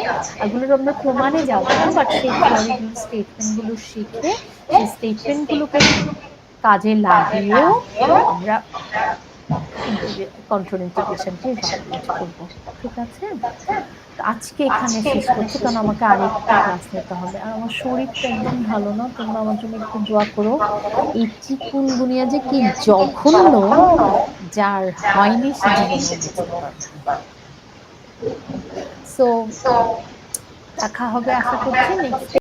এগুলোর আমরা প্রমাণে যাব না, বাট সেই থিওরিগুলো স্টেটমেন্টগুলো শিখে সেই স্টেটমেন্টগুলোকে কাজে লাগিয়েও আমরা কন্ট্রোল ইন্টিগ্রেশনকে ইভালুয়েট করব। ঠিক আছে, আজকে এখানে শেষ করছি, কারণ আমাকে আরেকটা ক্লাস নিতে হবে, আর আমার শরীরটা একদম ভালো না। তোমরা আমার জন্য একটু দোয়া করো। এই চিকুনগুনিয়া যে কি জঘন্য, যার হয়নি সে জীবনেও বুঝতে পারবে। সো দেখা হবে আশা করছি নেক্সট